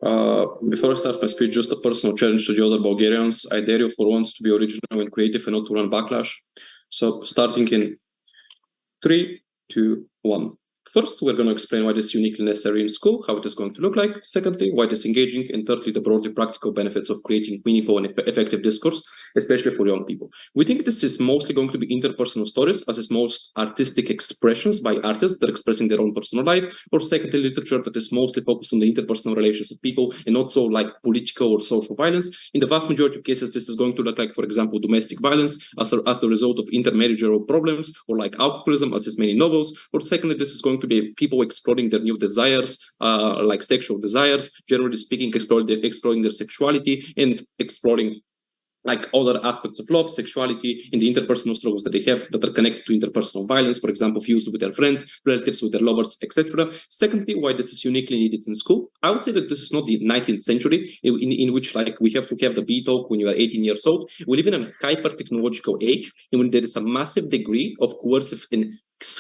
Before I start my speech, just a personal challenge to the other Bulgarians. I dare you for once to be original and creative and not to run backlash. So starting in 3, 2, 1. First, we're going to explain why this is uniquely necessary in school, how it is going to look like. Secondly, why it is engaging. And thirdly, the broadly practical benefits of creating meaningful and effective discourse, especially for young people. We think this is mostly going to be interpersonal stories, as is most artistic expressions by artists that are expressing their own personal life, or secondly, literature that is mostly focused on the interpersonal relations of people and not so like political or social violence. In the vast majority of cases, this is going to look like, for example, domestic violence as the result of intermarriageal problems, or like alcoholism, as is many novels, or secondly, this is going to be people exploring their new desires, like sexual desires, generally speaking, exploring their sexuality and exploring like other aspects of love, sexuality, and the interpersonal struggles that they have that are connected to interpersonal violence, for example, fused with their friends, relatives, with their lovers, etc. Secondly, why this is uniquely needed in school. I would say that this is not the 19th century in which like we have to have the B-talk when you are 18 years old. We live in a hyper-technological age in which there is a massive degree of coercive and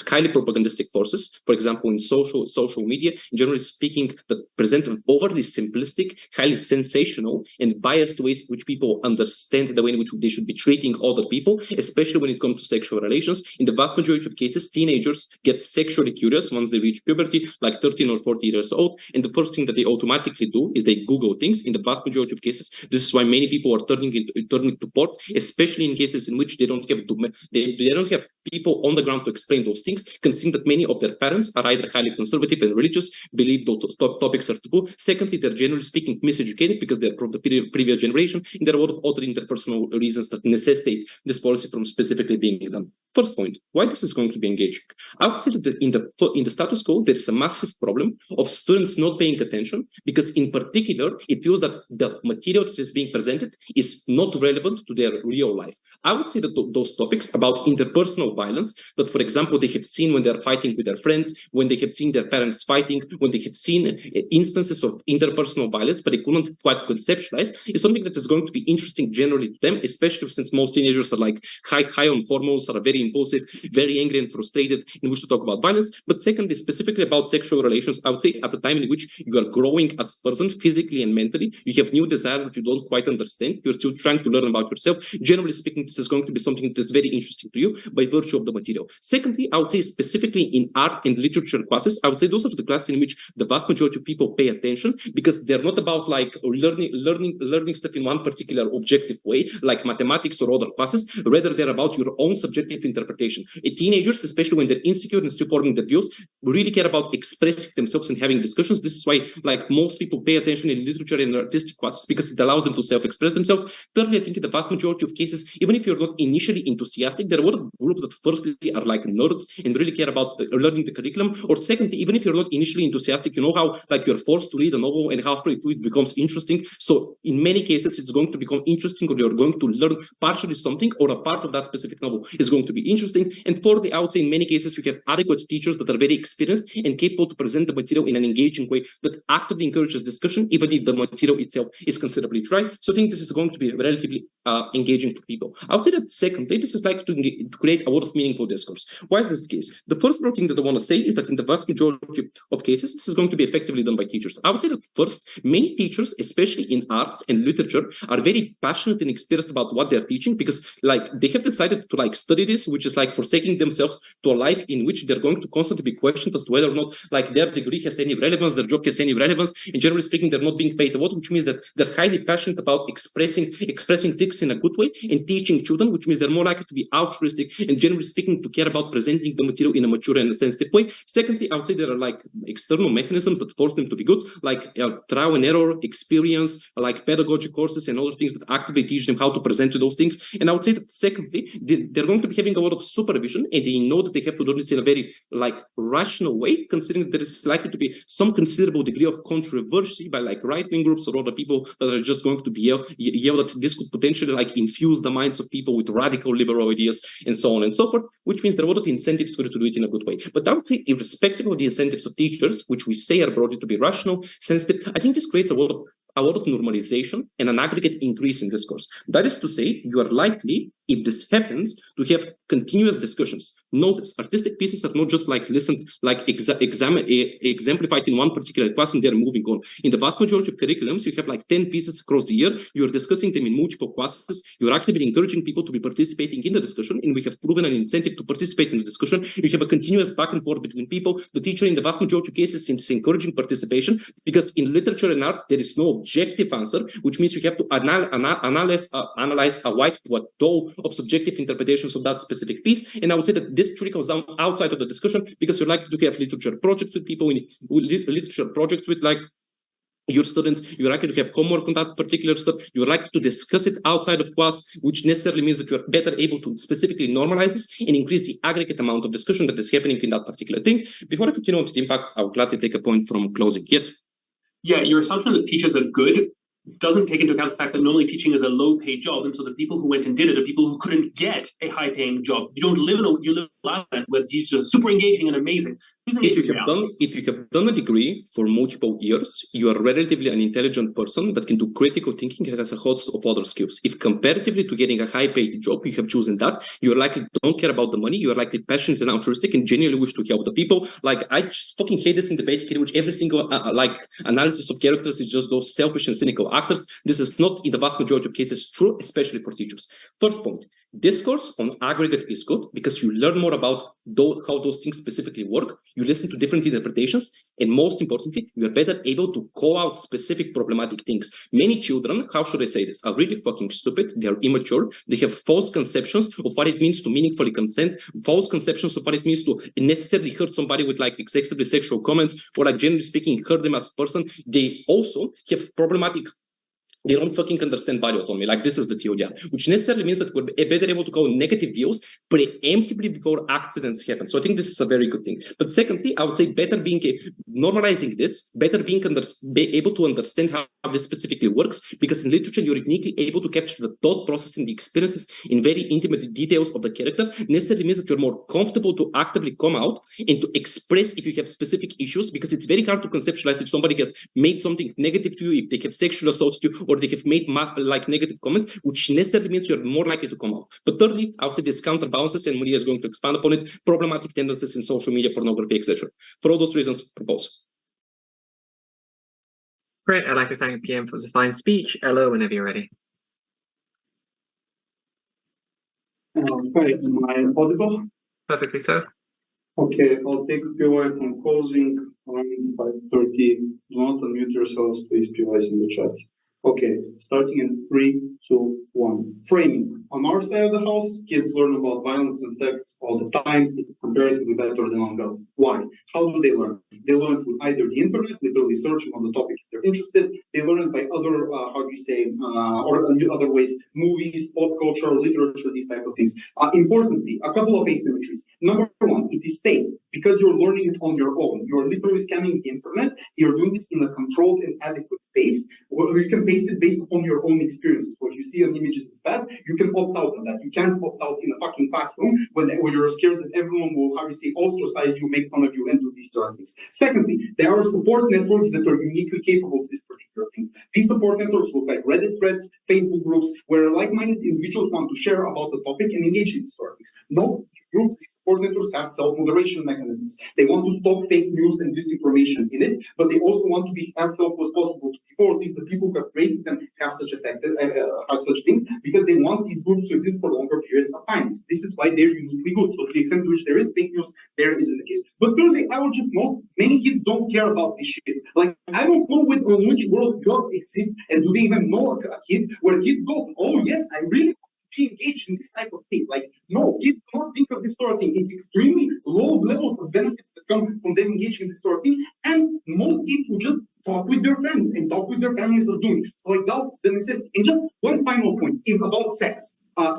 highly propagandistic forces, for example, in social media, generally speaking, that present overly simplistic, highly sensational, and biased ways in which people understand the way in which they should be treating other people, especially when it comes to sexual relations. In the vast majority of cases, teenagers get sexually curious once they reach puberty, like 13 or 14 years old, and the first thing that they automatically do is they Google things. In the vast majority of cases, this is why many people are turning to porn, especially in cases in which they don't have people on the ground to explain those things, considering that many of their parents are either highly conservative and religious, believe those topics are taboo. Secondly, they're generally speaking miseducated because they're from the previous generation, and there are a lot of other interpersonal reasons that necessitate this policy from specifically being done. First point, why this is going to be engaging. I would say that in the status quo, there is a massive problem of students not paying attention, because in particular, it feels that the material that is being presented is not relevant to their real life. I would say that those topics about interpersonal violence that, for example, they have seen when they're fighting with their friends, when they have seen their parents fighting, when they have seen instances of interpersonal violence, but they couldn't quite conceptualize, is something that is going to be interesting generally to them, especially since most teenagers are like high on hormones, are very impulsive, very angry and frustrated, and wish to talk about violence. But secondly, specifically about sexual relations, I would say at the time in which you are growing as a person, physically and mentally, you have new desires that you don't quite understand, you're still trying to learn about yourself. Generally speaking, this is going to be something that is very interesting to you by virtue of the material. Secondly, I would say specifically in art and literature classes, I would say those are the classes in which the vast majority of people pay attention, because they're not about like learning stuff in one particular objective way, like mathematics or other classes. Rather, they're about your own subjective interpretation. Teenagers, especially when they're insecure and still forming their views, really care about expressing themselves and having discussions. This is why like most people pay attention in literature and artistic classes, because it allows them to self-express themselves. Thirdly, I think in the vast majority of cases, even if you're not initially enthusiastic, there are a lot of groups that firstly are like nerds and really care about learning the curriculum. Or secondly, even if you're not initially enthusiastic, you know how like you're forced to read a novel and halfway through it becomes interesting. So in many cases, it's going to become interesting, or you're going to learn partially something, or a part of that specific novel is going to be interesting. And fourthly, I would say in many cases, you have adequate teachers that are very experienced and capable to present the material in an engaging way that actively encourages discussion, even if the material itself is considerably dry. So I think this is going to be relatively engaging for people. I would say that secondly, this is like to create a lot of meaningful discourse. Why is this the case? The first thing that I want to say is that in the vast majority of cases, this is going to be effectively done by teachers. I would say that first, many teachers, especially in arts and literature, are very passionate and experienced about what they're teaching, because like they have decided to like study this, which is like forsaking themselves to a life in which they're going to constantly be questioned as to whether or not like their degree has any relevance, their job has any relevance, and generally speaking, they're not being paid a lot, which means that they're highly passionate about expressing things in a good way and teaching children, which means they're more likely to be altruistic and generally speaking to care about presenting the material in a mature and a sensitive way. Secondly, I would say there are like external mechanisms that force them to be good, like trial and error, experience, like pedagogy courses and other things that actively teach them how to present to those things. And I would say that secondly, they're going to be having a lot of supervision, and they know that they have to do this in a very like rational way, considering that there is likely to be some considerable degree of controversy by like right-wing groups or other people that are just going to be yell that this could potentially like infuse the minds of people with radical liberal ideas and so on and so forth, which means there are a lot of incentives for you to do it in a good way. But I would say irrespective of the incentives of teachers, which we say are brought to be rational, sensitive, I think this creates a lot of normalization and an aggregate increase in discourse. That is to say, you are likely if this happens, to have continuous discussions. Notice, artistic pieces are not just like listened, like exemplified in one particular class and they're moving on. In the vast majority of curriculums, you have like 10 pieces across the year. You're discussing them in multiple classes. You're actively encouraging people to be participating in the discussion, and we have proven an incentive to participate in the discussion. You have a continuous back and forth between people. The teacher, in the vast majority of cases, is encouraging participation, because in literature and art, there is no objective answer, which means you have to analyze a wide plateau of subjective interpretations of that specific piece. And I would say that this truly comes down outside of the discussion, because you're likely to have literature projects with people, in literature projects with like your students, you're likely to have homework on that particular stuff, you're likely to discuss it outside of class, which necessarily means that you're better able to specifically normalize this and increase the aggregate amount of discussion that is happening in that particular thing. Before I continue on to the impacts, I would gladly take a point from closing. Yes? Yeah, your assumption that teachers are good doesn't take into account the fact that normally teaching is a low-paid job, and so the people who went and did it are people who couldn't get a high-paying job. You don't live in you live in a land where teachers are super engaging and amazing. If you have done a degree for multiple years, you are relatively an intelligent person that can do critical thinking and has a host of other skills. If comparatively to getting a high-paid job, you have chosen that, you are likely don't care about the money, you are likely passionate and altruistic and genuinely wish to help the people. Like, I just fucking hate this in debate in which every single like analysis of characters is just those selfish and cynical actors. This is not, in the vast majority of cases, true, especially for teachers. First point, discourse on aggregate is good because you learn more about how those things specifically work. You listen to different interpretations, and most importantly, you are better able to call out specific problematic things. Many children, how should I say this, are really fucking stupid. They are immature. They have false conceptions of what it means to meaningfully consent, false conceptions of what it means to necessarily hurt somebody with like excessively sexual comments, or like generally speaking, hurt them as a person. They also have problematic. They don't fucking understand body autonomy. Like, this is the TLDR, which necessarily means that we're better able to call negative views preemptively before accidents happen. So I think this is a very good thing. But secondly, I would say better being normalizing this, better being able to understand how this specifically works, because in literature, you're uniquely able to capture the thought process and the experiences in very intimate details of the character. Necessarily means that you're more comfortable to actively come out and to express if you have specific issues, because it's very hard to conceptualize if somebody has made something negative to you, if they have sexually assaulted you, or they have made like negative comments, which necessarily means you're more likely to come out. But thirdly, I would say this counterbalances, and Maria is going to expand upon it, problematic tendencies in social media, pornography, etc. For all those reasons, propose. Great. I'd like to thank PM for the fine speech. LO, whenever you're ready. Hi, am I audible? Perfectly so. Okay, I'll take PY from closing around 5:30. Do not unmute yourselves, please. PY is in the chat. Okay, starting in 3, 2, 1. Framing. On our side of the house, kids learn about violence and sex all the time. It's comparatively better than on Go. Why? How do they learn? They learn through either the internet, literally searching on the topic if they're interested. They learn it by other, or other ways, movies, pop culture, literature, these type of things. Importantly, a couple of asymmetries. Number one, it is safe because you're learning it on your own. You're literally scanning the internet. You're doing this in a controlled and adequate pace, where you can base it based upon your own experiences. So if you see an image that's bad, you can opt out of that. You can't opt out in a fucking classroom when you're scared that everyone will, ostracize you, make fun of you, and do these sort of things. Secondly, there are support networks that are uniquely capable of this particular thing. These support networks look like Reddit threads, Facebook groups, where like-minded individuals want to share about the topic and engage in these sort of things. No, these groups, these support networks have self-moderation mechanisms. They want to stop fake news and disinformation in it, but they also want to be as helpful as possible to people, or at least the people who have created them have such things, because they want these groups to exist for longer periods of time. This is why they're uniquely good. So to the extent to which there is fake news, there isn't the case. But thirdly, I would just note, many kids don't care about this shit. Like, I don't know on which world God exists, and do they even know a kid where kids go, oh yes, I really be engaged in this type of thing. Like, no, kids don't think of this sort of thing. It's extremely low levels of benefits that come from them engaging in this sort of thing, and most kids will just talk with their friends and talk with their families of doing. So I doubt the necessity. And just one final point about sex.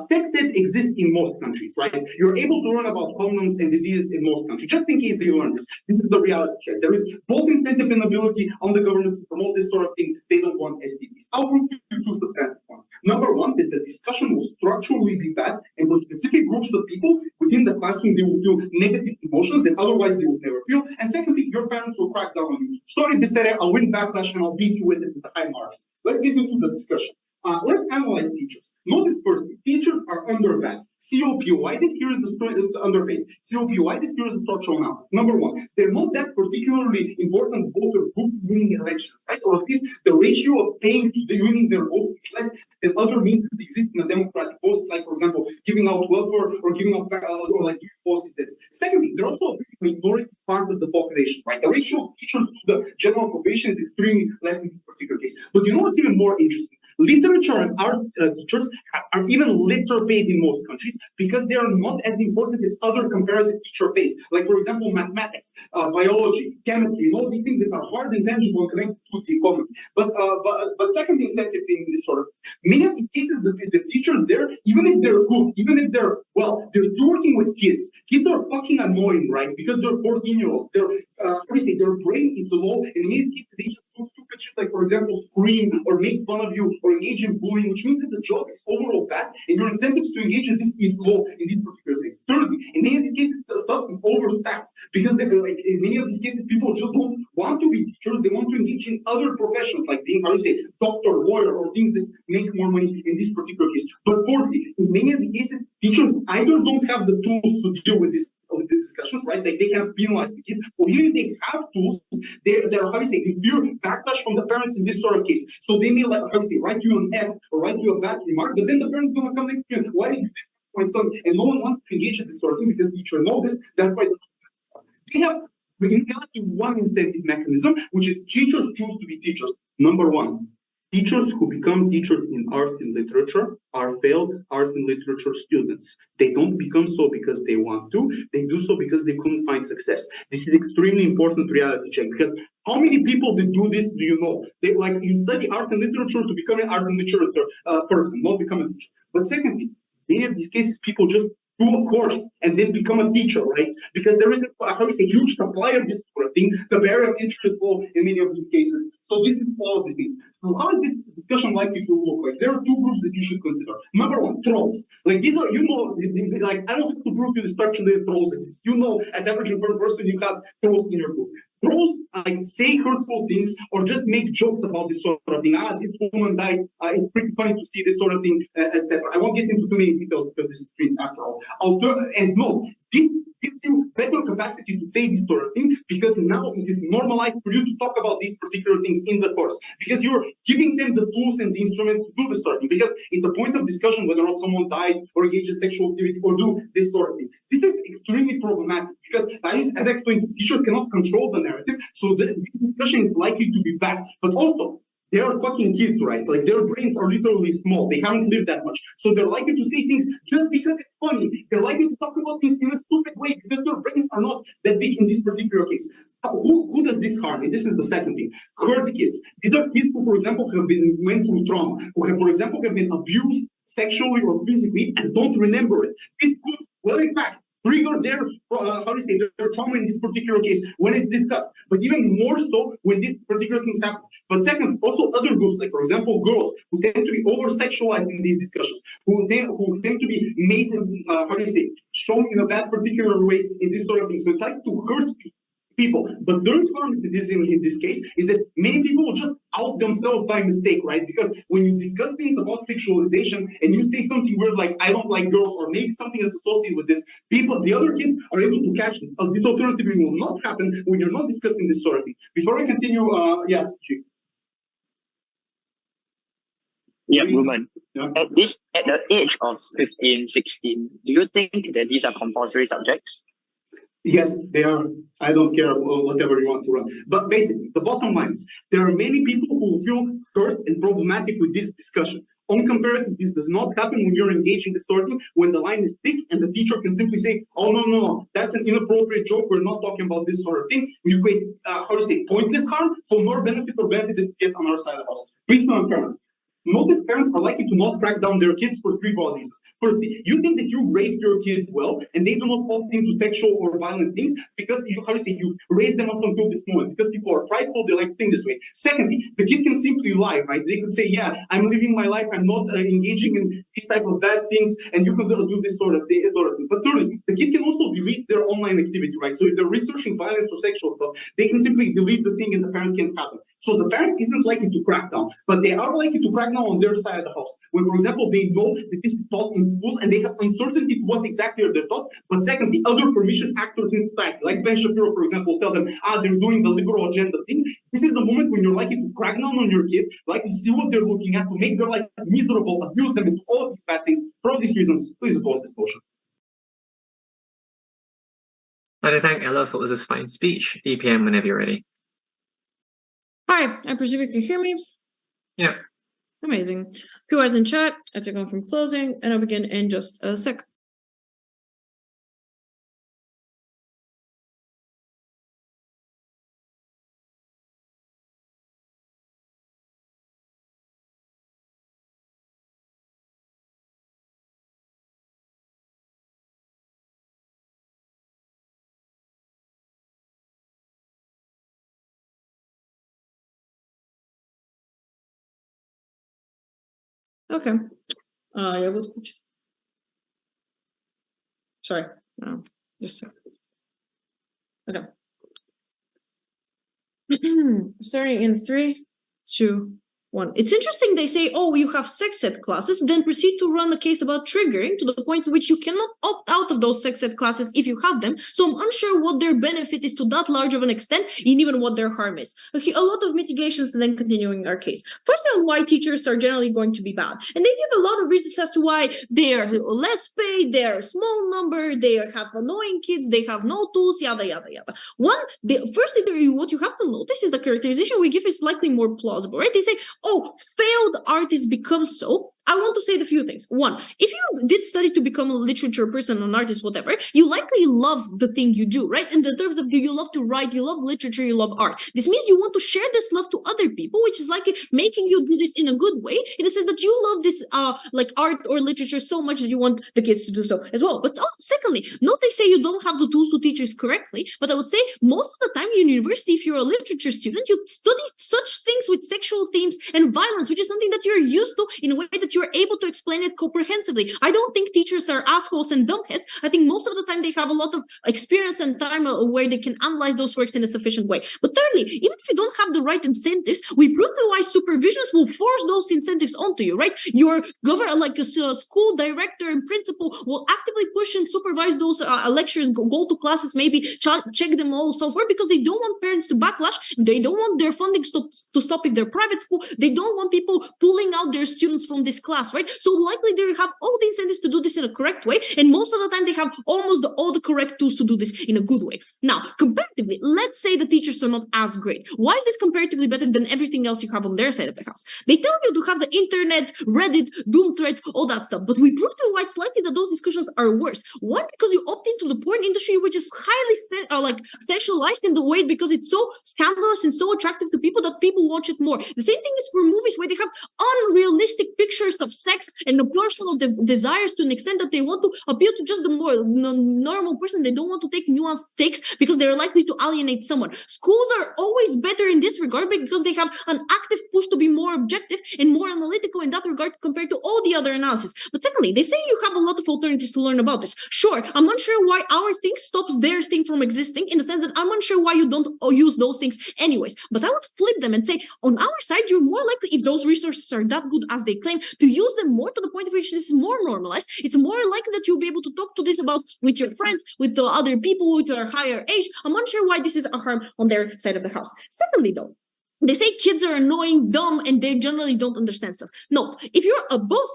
Sex ed exists in most countries, right? You're able to learn about condoms and diseases in most countries. Just in case they learn this, this is the reality check. There is both incentive and ability on the government to promote this sort of thing. They don't want STDs. I'll prove you two substantive points. Number one, that the discussion will structurally be bad, and for specific groups of people within the classroom, they will feel negative emotions that otherwise they would never feel. And secondly, your parents will crack down on you. Sorry, Bisere, I'll win backlash and I'll beat you with it with a high margin. Let's get into the discussion. Let's analyze teachers. Notice first, teachers are underpaid. COPY, this here is the underpaid. COPY, this here is the structural analysis. Number one, they're not that particularly important voter group winning elections, right? Or at least the ratio of paying to the winning their votes is less than other means that exist in a democratic process, like, for example, giving out welfare or giving out or like policies. Secondly, they're also a very minority part of the population, right? The ratio of teachers to the general population is extremely less in this particular case. But you know what's even more interesting? Literature and art teachers are even lesser paid in most countries because they are not as important as other comparative teacher pays. Like, for example, mathematics, biology, chemistry, all these things that are hard and tangible and connected to the economy. But second incentive in this sort of many of these cases, the teachers there, even if they're good, even if they're they're still working with kids. Kids are fucking annoying, right? Because they're 14-year-olds. Their brain is low, and in these cases they just do stupid shit, like, for example, scream or make fun of you or engage in bullying, which means that the job is overall bad and your incentives to engage in this is low in these particular cases. Thirdly, in many of these cases, the stuff is overstaffed because in many of these cases, people just don't want to be teachers. They want to engage in other professions, like being, doctor, lawyer, or things that make more money in this particular case. But fourthly, in many of the cases, teachers either don't have the tools to deal with this discussions, right? Like they can't penalize the kid, or even if they have tools, they fear backlash from the parents in this sort of case. So they may write you an F or write you a bad remark, but then the parents gonna come next to you, why did you do this to my son? And no one wants to engage in this sort of thing because teacher know this. That's why they have in reality one incentive mechanism, which is teachers choose to be teachers. Number one, teachers who become teachers in art and literature are failed art and literature students. They don't become so because they want to, they do so because they couldn't find success. This is extremely important reality check, because how many people that do this do you know? They you study art and literature to become an art and literature person, not become a teacher. But secondly, in many of these cases, people just do a course and then become a teacher, right? Because there is a huge supply of this sort of thing. The barrier of entry is low in many of these cases. So this is all of these things. So how is this discussion likely to look like? There are two groups that you should consider. Number one, trolls. Like these are, like I don't have to prove to the structure that trolls exist. You know, as average person, you have trolls in your group. Trolls say hurtful things or just make jokes about this sort of thing. This woman died. It's pretty funny to see this sort of thing, etc. I won't get into too many details because this is streamed after all. And no, this gives you better capacity to say this sort of thing because now it is normalized for you to talk about these particular things in the course because you're giving them the tools and the instruments to do this sort of thing because it's a point of discussion whether or not someone died or engaged in sexual activity or do this sort of thing. This is extremely problematic because, as I explained, teachers cannot control the narrative, so this discussion is likely to be bad. But also, they are fucking kids, right? Like their brains are literally small. They haven't lived that much. So they're likely to say things just because it's funny. They're likely to talk about things in a stupid way because their brains are not that big in this particular case. Who does this harm? And this is the second thing. Hurt kids. These are kids who, for example, went through trauma, who have, for example, have been abused sexually or physically and don't remember it. This could, well, in fact, trigger their trauma in this particular case when it's discussed, but even more so when these particular things happen. But second, also other groups, like for example, girls who tend to be over-sexualized in these discussions, who tend to be made, shown in a bad particular way in this sort of thing. So it's like to hurt people. But third harm in this case is that many people will just out themselves by mistake, right? Because when you discuss things about sexualization and you say something weird like I don't like girls or maybe something that's associated with this, the other kids are able to catch this. This alternatively will not happen when you're not discussing this sort of thing. Before I continue, yes, G. Yeah, Ruben. Yeah. At the age of 15, 16, do you think that these are compulsory subjects? Yes, they are. I don't care whatever you want to run. But basically, the bottom line is there are many people who feel hurt and problematic with this discussion. On comparative, this does not happen when you're engaging the sort of thing, when the line is thick and the teacher can simply say, oh, no, that's an inappropriate joke. We're not talking about this sort of thing. You create, pointless harm for more benefit or benefit that you get on our side of the house. Please don't parents. Notice parents are likely to not crack down their kids for three broad reasons. Firstly, you think that you raised your kid well and they do not opt into sexual or violent things because you raised them up until this moment because people are prideful, they like to think this way. Secondly, the kid can simply lie, right? They could say, yeah, I'm living my life, I'm not engaging in these type of bad things, and you can do this sort of thing. But thirdly, the kid can also delete their online activity, right? So if they're researching violence or sexual stuff, they can simply delete the thing and the parent can't have it. So the parent isn't likely to crack down, but they are likely to crack down on their side of the house. When, for example, they know that this is taught in schools and they have uncertainty to what exactly are they taught. But secondly, other pernicious actors in society, like Ben Shapiro, for example, tell them, they're doing the liberal agenda thing. This is the moment when you're likely to crack down on your kid, likely see what they're looking at, to make their life miserable, abuse them, and do all of these bad things. For all these reasons, please oppose this motion. I'd like to thank Ella for this fine speech. EPM whenever you're ready. Hi, I presume you can hear me? Yeah. Amazing. PY's in chat. I take on from closing, and I'll begin in just a sec. Okay. Я буду включить. Sorry. Just a second. Okay. Starting in 3, 2, 1. It's interesting they say, oh, you have sex ed classes, then proceed to run a case about triggering to the point to which you cannot opt out of those sex ed classes if you have them. So I'm unsure what their benefit is to that large of an extent, and even what their harm is. Okay, a lot of mitigations and then continuing our case. First on why teachers are generally going to be bad. And they give a lot of reasons as to why they are less paid, they are a small number, they have annoying kids, they have no tools, yada, yada, yada. Firstly, what you have to notice is the characterization we give is likely more plausible, right? They say, oh, failed artists become so. I want to say the few things. One, if you did study to become a literature person, an artist, whatever, you likely love the thing you do, right? In the terms of, do you love to write, you love literature, you love art. This means you want to share this love to other people, which is likely making you do this in a good way, in the sense that you love this like art or literature so much that you want the kids to do so as well. But secondly, not they say you don't have the tools to teach this correctly, but I would say most of the time in university, if you're a literature student, you study such things with sexual themes and violence, which is something that you're used to in a way that you're able to explain it comprehensively. I don't think teachers are assholes and dumbheads. I think most of the time they have a lot of experience and time where they can analyze those works in a sufficient way. But thirdly, even if you don't have the right incentives, we prove why supervisions will force those incentives onto you, right? Your like a school director and principal will actively push and supervise those lectures, go to classes, maybe check them all, so forth, because they don't want parents to backlash. They don't want their funding to stop if they're private school. They don't want people pulling out their students from this class, right? So likely they have all the incentives to do this in a correct way, and most of the time they have almost all the correct tools to do this in a good way. Now, comparatively, let's say the teachers are not as great. Why is this comparatively better than everything else you have on their side of the house? They tell you to have the internet, Reddit, Doom threads, all that stuff, but we prove to you why it's likely that those discussions are worse. One, because you opt into the porn industry, which is highly sexualized in the way because it's so scandalous and so attractive to people that people watch it more. The same thing is for movies where they have unrealistic pictures of sex and the personal desires to an extent that they want to appeal to just the more normal person. They don't want to take nuanced takes because they're likely to alienate someone. Schools are always better in this regard because they have an active push to be more objective and more analytical in that regard compared to all the other analysis. But secondly, they say you have a lot of alternatives to learn about this. Sure, I'm unsure why our thing stops their thing from existing, in the sense that I'm unsure why you don't use those things anyways. But I would flip them and say, on our side, you're more likely, if those resources are that good as they claim, to use them more to the point of which this is more normalized. It's more likely that you'll be able to talk to this about with your friends, with the other people with a higher age. I'm unsure why this is a harm on their side of the house. Secondly, though, they say kids are annoying, dumb, and they generally don't understand stuff. No, if you're above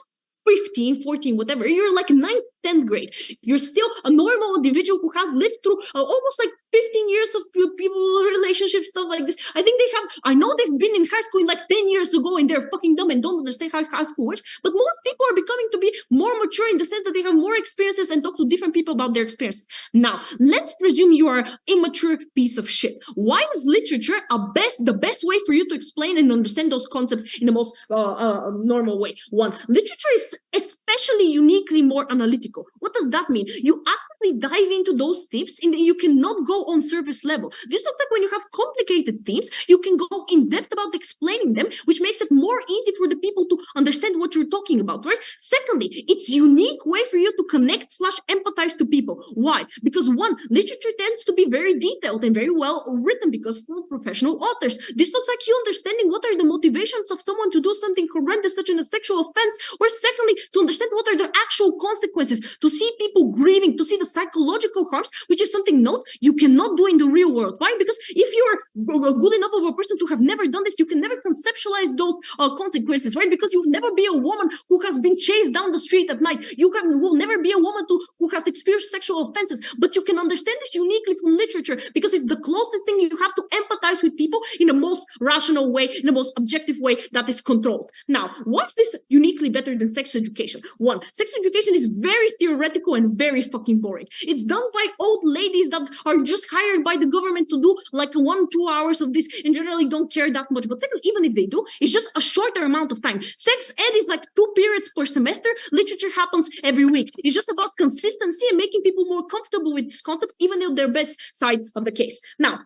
15, 14, whatever, you're like 9th, 10th grade. You're still a normal individual who has lived through almost like 15 years of people relationships, stuff like this. I know they've been in high school like 10 years ago and they're fucking dumb and don't understand how high school works. But most people are becoming to be more mature in the sense that they have more experiences and talk to different people about their experiences. Now, let's presume you are an immature piece of shit. Why is literature the best way for you to explain and understand those concepts in the most normal way? One, literature is especially uniquely more analytical. What does that mean? You actively exactly dive into those themes, and you cannot go on surface level. This looks like when you have complicated themes, you can go in depth about explaining them, which makes it more easy for the people to understand what you're talking about, right? Secondly, it's unique way for you to connect / empathize to people. Why? Because one, literature tends to be very detailed and very well written because for professional authors. This looks like you understanding what are the motivations of someone to do something horrendous, such as a sexual offense, or secondly, to understand what are the actual consequences, to see people grieving, to see the psychological harms, which is something note you cannot do in the real world. Why? Because if you're good enough of a person to have never done this, you can never conceptualize those consequences, right? Because you'll never be a woman who has been chased down the street at night. You will never be a woman who has experienced sexual offenses, but you can understand this uniquely from literature because it's the closest thing you have to empathize with people in the most rational way, in the most objective way that is controlled. Now, why is this uniquely better than sex education? One, sex education is very theoretical and very fucking boring. It's done by old ladies that are just hired by the government to do like 1-2 hours of this and generally don't care that much. But second, even if they do, it's just a shorter amount of time. Sex ed is like 2 periods per semester. Literature happens every week. It's just about consistency and making people more comfortable with this concept, even if they're best side of the case. Now,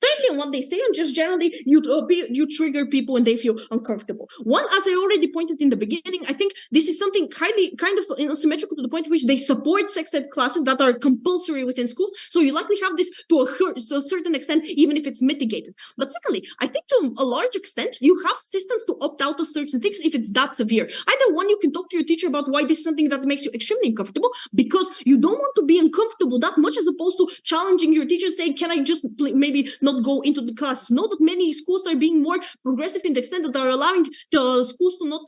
thirdly, what they say, and just generally, you trigger people and they feel uncomfortable. One, as I already pointed in the beginning, I think this is something kind of symmetrical to the point at which they support sex ed classes that are compulsory within schools. So you likely have this to a certain extent, even if it's mitigated. But secondly, I think to a large extent, you have systems to opt out of certain things if it's that severe. Either one, you can talk to your teacher about why this is something that makes you extremely uncomfortable because you don't want to be uncomfortable that much, as opposed to challenging your teacher, saying, can I just maybe not go into the classes? Know that many schools are being more progressive in the extent that are allowing the schools to not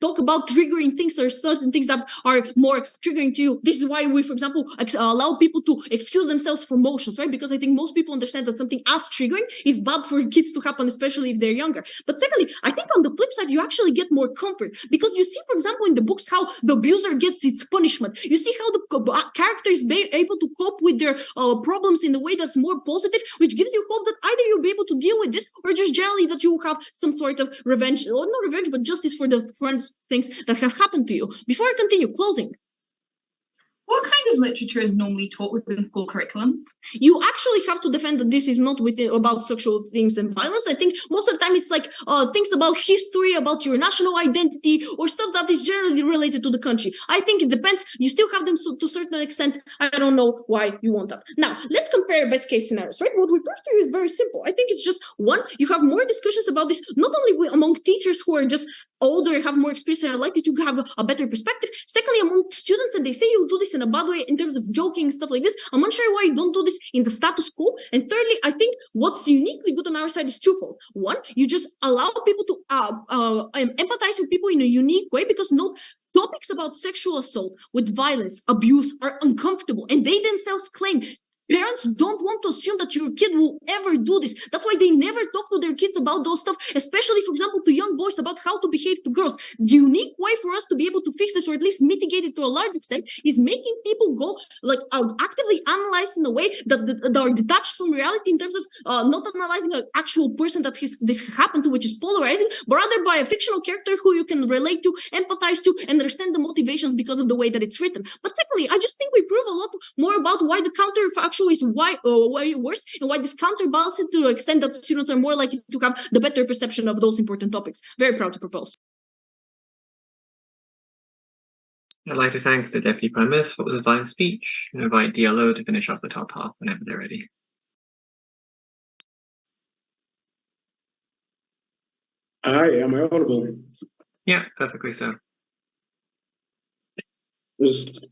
talk about triggering things or certain things that are more triggering to you. This is why we, for example, allow people to excuse themselves from motions, right? Because I think most people understand that something as triggering is bad for kids to happen, especially if they're younger. But secondly, I think on the flip side, you actually get more comfort because you see, for example, in the books, how the abuser gets its punishment. You see how the character is able to cope with their problems in a way that's more positive, which gives you hope that either you'll be able to deal with this or just generally that you will have some sort of revenge, or not revenge, but justice for the things that have happened to you. Before I continue, closing. What kind of literature is normally taught within school curriculums? You actually have to defend that this is not about sexual things and violence. I think most of the time it's like things about history, about your national identity, or stuff that is generally related to the country. I think it depends. You still have them to a certain extent. I don't know why you want that. Now, let's compare best case scenarios, right? What we prove to you is very simple. I think it's just one, you have more discussions about this, not only among teachers who are just older, have more experience, and are likely to have a better perspective. Secondly, among students, and they say you do this in a bad way in terms of joking, stuff like this. I'm unsure why you don't do this in the status quo. And thirdly, I think what's uniquely good on our side is twofold. One, you just allow people to empathize with people in a unique way, because topics about sexual assault with violence, abuse are uncomfortable, and they themselves claim parents don't want to assume that your kid will ever do this. That's why they never talk to their kids about those stuff, especially, for example, to young boys about how to behave to girls. The unique way for us to be able to fix this, or at least mitigate it to a large extent, is making people go actively analyze in a way that are detached from reality, in terms of not analyzing an actual person that this happened to, which is polarizing, but rather by a fictional character who you can relate to, empathize to, and understand the motivations because of the way that it's written. But secondly, I just think we prove a lot more about why the counterfactual is way worse, and why this counterbalances to the extent that students are more likely to have the better perception of those important topics. Very proud to propose. I'd like to thank the Deputy Prime Minister for his fine speech, and invite DLO to finish off the top half whenever they're ready. Hi, am I audible? Yeah, perfectly so. Just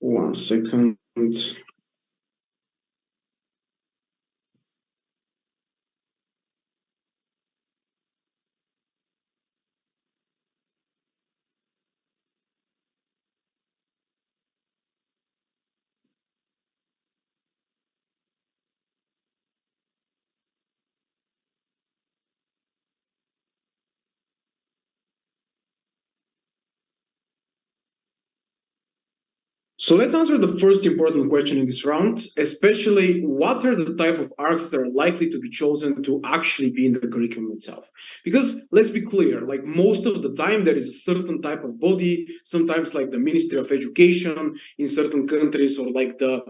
one second. So let's answer the first important question in this round, especially what are the type of arcs that are likely to be chosen to actually be in the curriculum itself? Because let's be clear, like most of the time there is a certain type of body, sometimes like the Ministry of Education in certain countries, or like the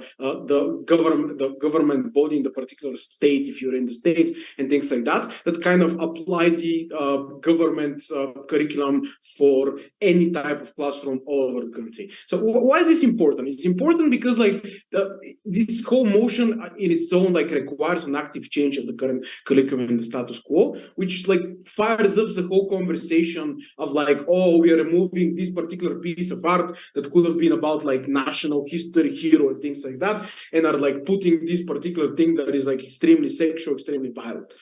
government body in the particular state, if you're in the States, and things like that, that kind of apply the government curriculum for any type of classroom all over the country. So why is this important? It's important because like this whole motion in its own like requires an active change of the current curriculum and the status quo, which like fires up the whole conversation of like, oh, we are removing this particular piece of art that could have been about like national history, hero, and things like that, and are like putting this particular thing that is like extremely sexual, extremely violent.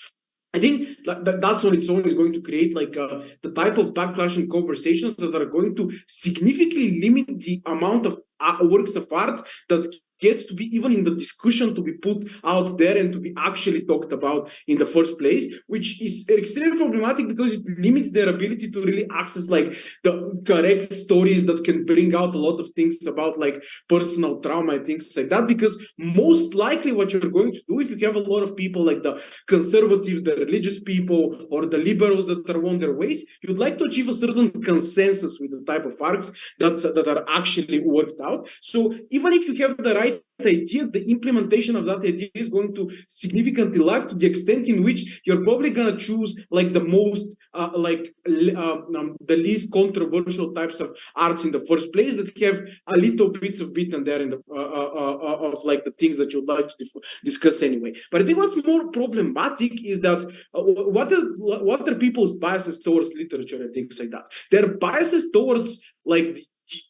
I think that's on its own is going to create like the type of backlash and conversations that are going to significantly limit the amount of works of art that gets to be even in the discussion to be put out there and to be actually talked about in the first place, which is extremely problematic because it limits their ability to really access like the correct stories that can bring out a lot of things about like personal trauma and things like that. Because most likely what you're going to do if you have a lot of people like the conservatives, the religious people, or the liberals that are on their ways, you'd like to achieve a certain consensus with the type of arcs that are actually worked out. So even if you have the right idea, the implementation of that idea is going to significantly lag to the extent in which you're probably going to choose like the most the least controversial types of arts in the first place that have a little bits of bit and there in the of like the things that you'd like to discuss anyway. But I think what's more problematic is that what are people's biases towards literature and things like that? Their biases towards like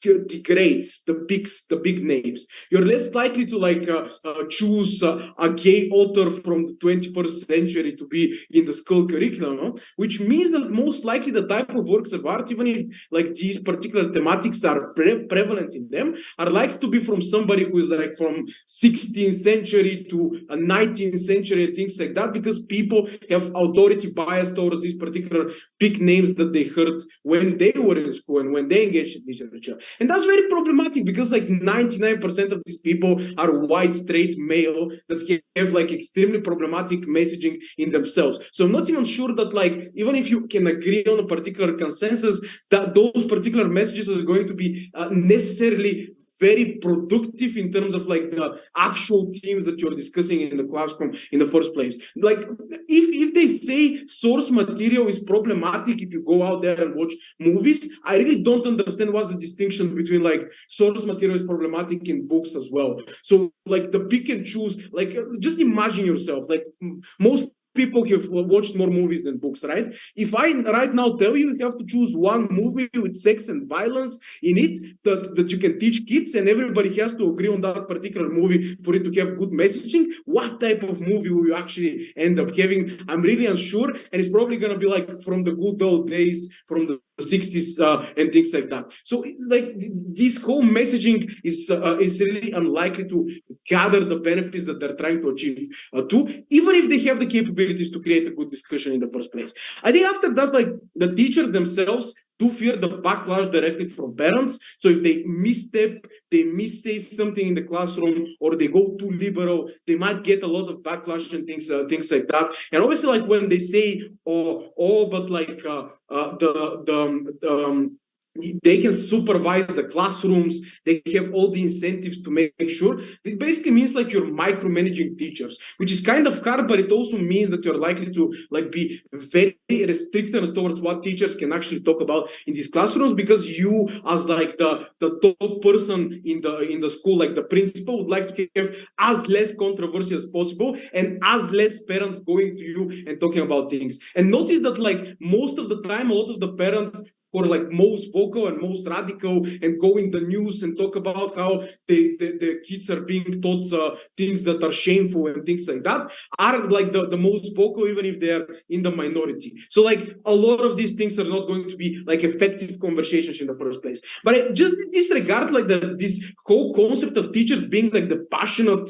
the greats, the big names. You're less likely to like choose a gay author from the 21st century to be in the school curriculum, no? Which means that most likely the type of works of art, even if like these particular thematics are prevalent in them, are likely to be from somebody who is like from 16th century to 19th century and things like that, because people have authority bias towards these particular big names that they heard when they were in school and when they engaged in literature. And that's very problematic because like 99% of these people are white, straight, male that have like extremely problematic messaging in themselves. So I'm not even sure that like, even if you can agree on a particular consensus, that those particular messages are going to be necessarily very productive in terms of like the actual themes that you're discussing in the classroom in the first place. Like if they say source material is problematic if you go out there and watch movies, I really don't understand what's the distinction between like source material is problematic in books as well. So like the pick and choose, like just imagine yourself, like most people have watched more movies than books, right? If I right now tell you have to choose one movie with sex and violence in it that you can teach kids and everybody has to agree on that particular movie for it to have good messaging, what type of movie will you actually end up having? I'm really unsure, and it's probably going to be like from the good old days, from the 60s and things like that. So like this whole messaging is really unlikely to gather the benefits that they're trying to achieve even if they have the capabilities to create a good discussion in the first place. I think after that, like the teachers themselves do fear the backlash directly from parents. So if they misstep, they missay something in the classroom, or they go too liberal, they might get a lot of backlash and things like that. And obviously, like when they say, but like they can supervise the classrooms, they have all the incentives to make sure. It basically means like you're micromanaging teachers, which is kind of hard, but it also means that you're likely to like be very restricted towards what teachers can actually talk about in these classrooms, because you as like the top person in the school, like the principal, would like to have as less controversy as possible and as less parents going to you and talking about things. And notice that like most of the time, a lot of the parents who are like most vocal and most radical and go in the news and talk about how the kids are being taught things that are shameful and things like that, are like the most vocal, even if they're in the minority. So like a lot of these things are not going to be like effective conversations in the first place. But I just disregard like this whole concept of teachers being like the passionate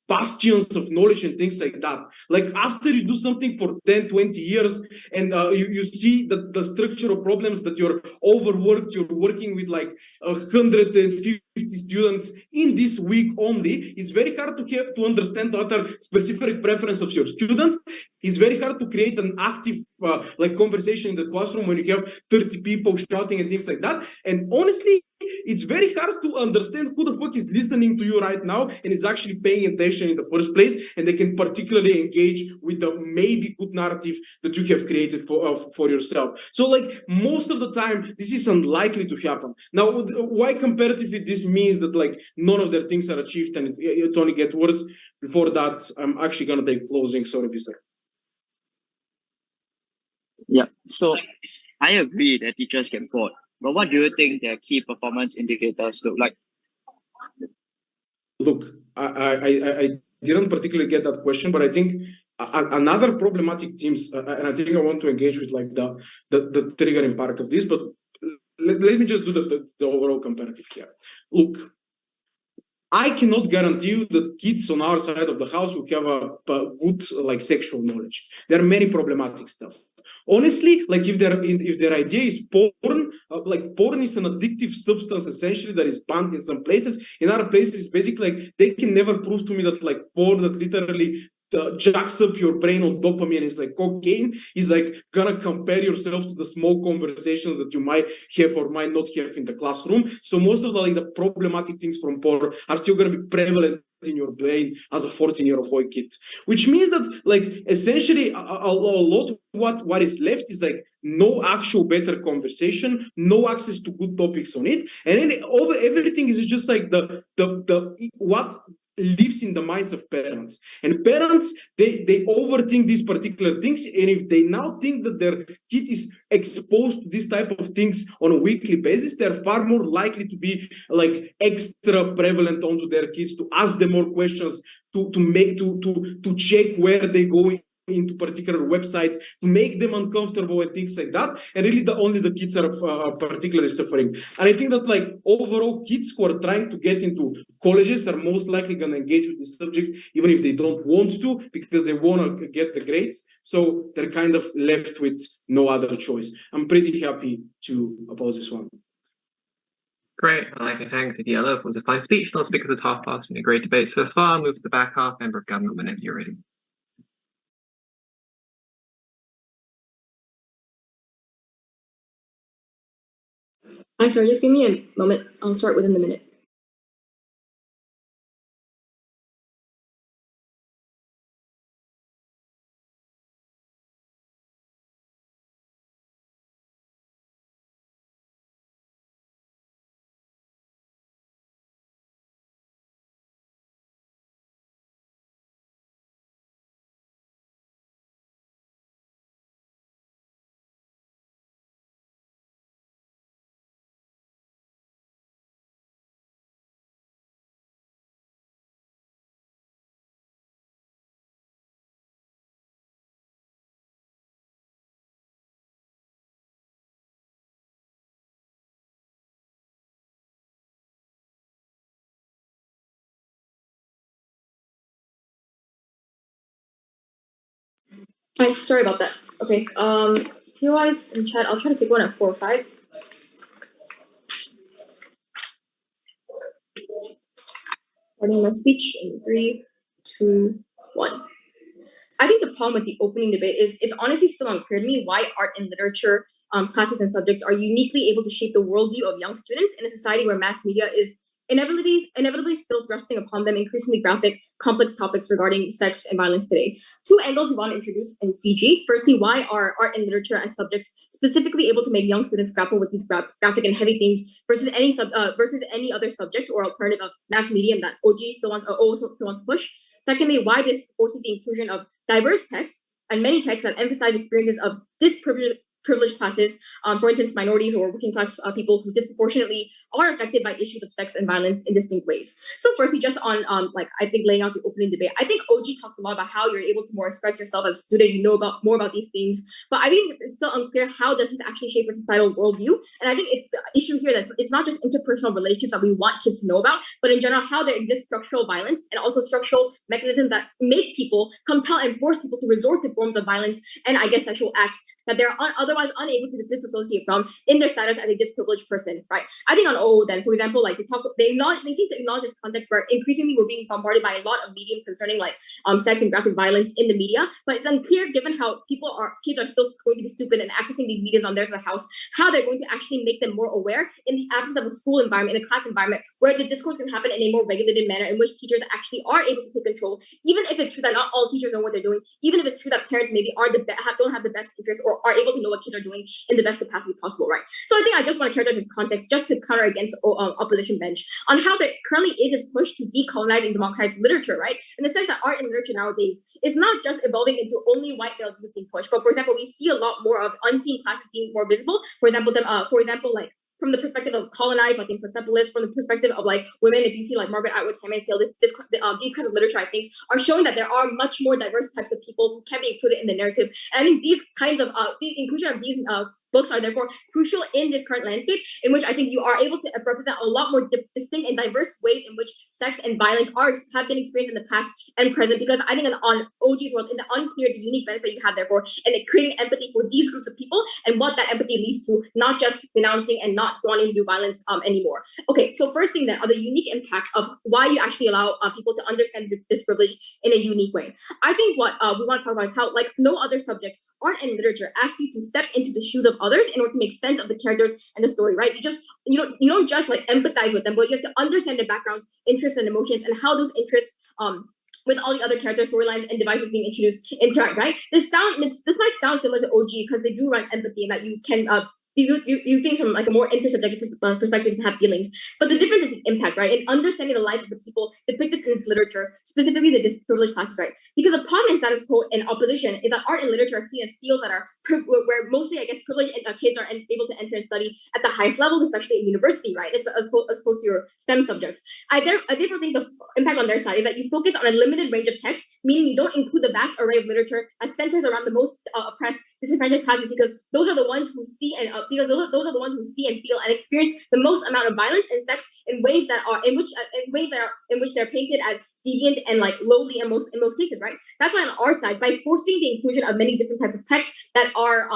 bastions of knowledge and things like that. Like after you do something for 10, 20 years and you see that the structural problems that you're you're overworked, you're working with like 150 students in this week only, it's very hard to have to understand the other specific preference of your students. It's very hard to create an active like conversation in the classroom when you have 30 people shouting and things like that. And honestly, it's very hard to understand who the fuck is listening to you right now and is actually paying attention in the first place, and they can particularly engage with the maybe good narrative that you have created for yourself. So like most of the time, this is unlikely to happen. Now, why comparatively this means that like none of their things are achieved and it only gets worse. Before that, I'm actually gonna take closing. Sorry, Bisa. Yeah, so I agree that teachers get bored. But what do you think their key performance indicators look like? Look, I didn't particularly get that question, but I think another problematic themes, and I think I want to engage with like the triggering part of this, but let me just do the overall comparative here. Look, I cannot guarantee you that kids on our side of the house will have a good like sexual knowledge. There are many problematic stuff. Honestly, like if their idea is porn, like porn is an addictive substance essentially that is banned in some places. In other places, it's basically like they can never prove to me that like porn that literally jacks up your brain on dopamine is like cocaine is like gonna compare yourself to the small conversations that you might have or might not have in the classroom. So most of the like the problematic things from porn are still gonna be prevalent in your brain as a 14-year-old boy kid, which means that like essentially a lot of what is left is like no actual better conversation, no access to good topics on it, and then over everything is just like the what lives in the minds of parents. And parents, they overthink these particular things, and if they now think that their kid is exposed to this type of things on a weekly basis, they're far more likely to be like extra prevalent onto their kids, to ask them more questions, to check where they go into particular websites, to make them uncomfortable and things like that. And really only the kids are particularly suffering. And I think that like overall kids who are trying to get into colleges are most likely going to engage with these subjects even if they don't want to, because they want to get the grades. So they're kind of left with no other choice. I'm pretty happy to oppose this one. Great. I'd like to thank the DLO for the fine speech and also because of the top pass. Been a great debate so far. Move to the back half. Member of government whenever you're ready. Hi, sorry, just give me a moment. I'll start within the minute. Hi, sorry about that. Okay, POIs in chat, I'll try to pick one at 4 or 5. Starting my speech in 3, 2, 1. I think the problem with the opening debate is it's honestly still unclear to me why art and literature classes and subjects are uniquely able to shape the worldview of young students in a society where mass media is inevitably still thrusting upon them increasingly graphic, complex topics regarding sex and violence today. 2 angles we want to introduce in CG. Firstly, why are art and literature as subjects specifically able to make young students grapple with these graphic and heavy themes versus any other subject or alternative of mass medium that OG still wants to push? Secondly, why this forces the inclusion of diverse texts and many texts that emphasize experiences of privileged classes, for instance, minorities or working class people who disproportionately are affected by issues of sex and violence in distinct ways. So firstly, just on like I think laying out the opening debate, I think OG talks a lot about how you're able to more express yourself as a student, you know more about these things, but I think it's still unclear how does this actually shape a societal worldview. And I think it's the issue here that it's not just interpersonal relationships that we want kids to know about, but in general how there exists structural violence and also structural mechanisms that make people compel and force people to resort to forms of violence and I guess sexual acts that they're otherwise unable to disassociate from in their status as a disprivileged person, right? I think on OO then, for example, like they seem to acknowledge this context where increasingly we're being bombarded by a lot of mediums concerning like sex and graphic violence in the media, but it's unclear given how kids are still going to be stupid and accessing these mediums on their side of the house, how they're going to actually make them more aware in the absence of a school environment, in a class environment where the discourse can happen in a more regulated manner in which teachers actually are able to take control, even if it's true that not all teachers know what they're doing, even if it's true that parents maybe don't have the best interest or are able to know what kids are doing in the best capacity possible, right? So I think I just want to characterize this context just to counter against opposition bench on how there currently is this push to decolonize and democratize literature, right? In the sense that art and literature nowadays is not just evolving into only white male views being pushed, but for example, we see a lot more of unseen classes being more visible. For example, like from the perspective of colonized, like in Persepolis, from the perspective of like women, if you see like Margaret Atwood's Handmaid's Tale, these kinds of literature, I think, are showing that there are much more diverse types of people who can be included in the narrative. And I think these kinds of the inclusion of these books are therefore crucial in this current landscape, in which I think you are able to represent a lot more distinct and diverse ways in which sex and violence have been experienced in the past and present. Because I think on OG's world, it's unclear the unique benefit you have therefore, and creating empathy for these groups of people and what that empathy leads to, not just denouncing and not wanting to do violence anymore. Okay, so first thing then are the unique impact of why you actually allow people to understand this privilege in a unique way. I think what we want to talk about is how, like no other subject, art and literature ask you to step into the shoes of others in order to make sense of the characters and the story, right? You don't just like empathize with them, but you have to understand their backgrounds, interests, and emotions, and how those interests with all the other characters, storylines, and devices being introduced interact, right? This might sound similar to OG because they do run empathy and that you can you think from like a more intersubjective perspective to have feelings, but the difference is the impact, right? In understanding the life of the people depicted in its literature, specifically the disprivileged classes, right? Because a problem in status quo and opposition is that art and literature are seen as fields that are where mostly, I guess, privileged kids are able to enter and study at the highest levels, especially at university, right? As opposed to your STEM subjects. I therefore think the impact on their side is that you focus on a limited range of texts, meaning you don't include the vast array of literature that centers around the most oppressed, disenfranchised classes, because those are the ones who see and those are the ones who see and feel and experience the most amount of violence and sex in ways that are in which they're painted as deviant and like lowly in most cases, right? That's why on our side, by forcing the inclusion of many different types of texts that are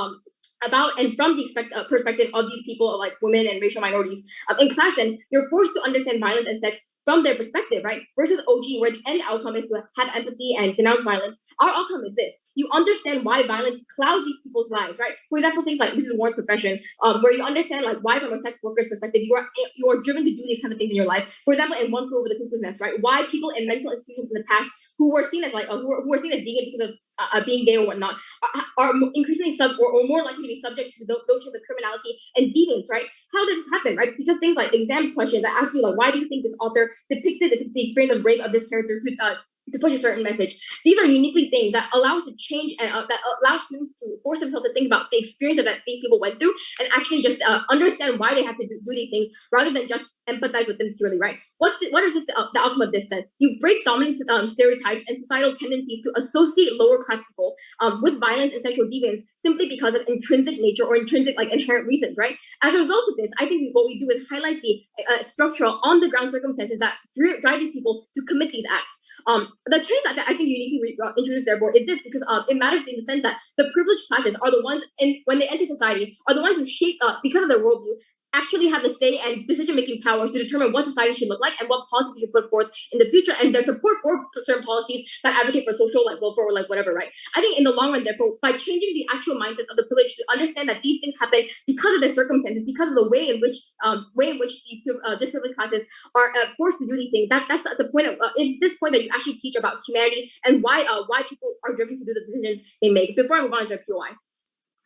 about and from the perspective of these people, like women and racial minorities in class, then you're forced to understand violence and sex from their perspective, right? Versus OG, where the end outcome is to have empathy and denounce violence. Our outcome is this: you understand why violence clouds these people's lives, right? For example, things like Mrs. Warren's profession, where you understand like why, from a sex worker's perspective, you are driven to do these kind of things in your life. For example, in One Flew Over the Cuckoo's Nest, right? Why people in mental institutions in the past who were seen as like who were seen as deviant because of being gay or whatnot are increasingly or more likely to be subject to those notions of criminality and deviance, right? How does this happen, right? Because things like exams questions that ask you like, why do you think this author depicted the experience of rape of this character to push a certain message? These are uniquely things that allow us to change and that allow students to force themselves to think about the experience that these people went through and actually just understand why they had to do these things rather than just empathize with them purely, right? What is this the outcome of this then? You break dominant stereotypes and societal tendencies to associate lower class people with violence and sexual deviance simply because of intrinsic nature or intrinsic like inherent reasons, right? As a result of this, I think what we do is highlight the structural on the ground circumstances that drive these people to commit these acts. The change that I think uniquely introduced therefore is this, because it matters in the sense that the privileged classes are the ones, and when they enter society, are the ones who shape because of their worldview, actually have the say and decision-making powers to determine what society should look like and what policies should put forth in the future, and their support for certain policies that advocate for social like welfare or like whatever, right? I think in the long run, therefore, by changing the actual mindsets of the privileged to understand that these things happen because of their circumstances, because of the way in which these disprivileged classes are forced to do these things, that's at the point of is this point that you actually teach about humanity and why people are driven to do the decisions they make. Before I move on to their POI.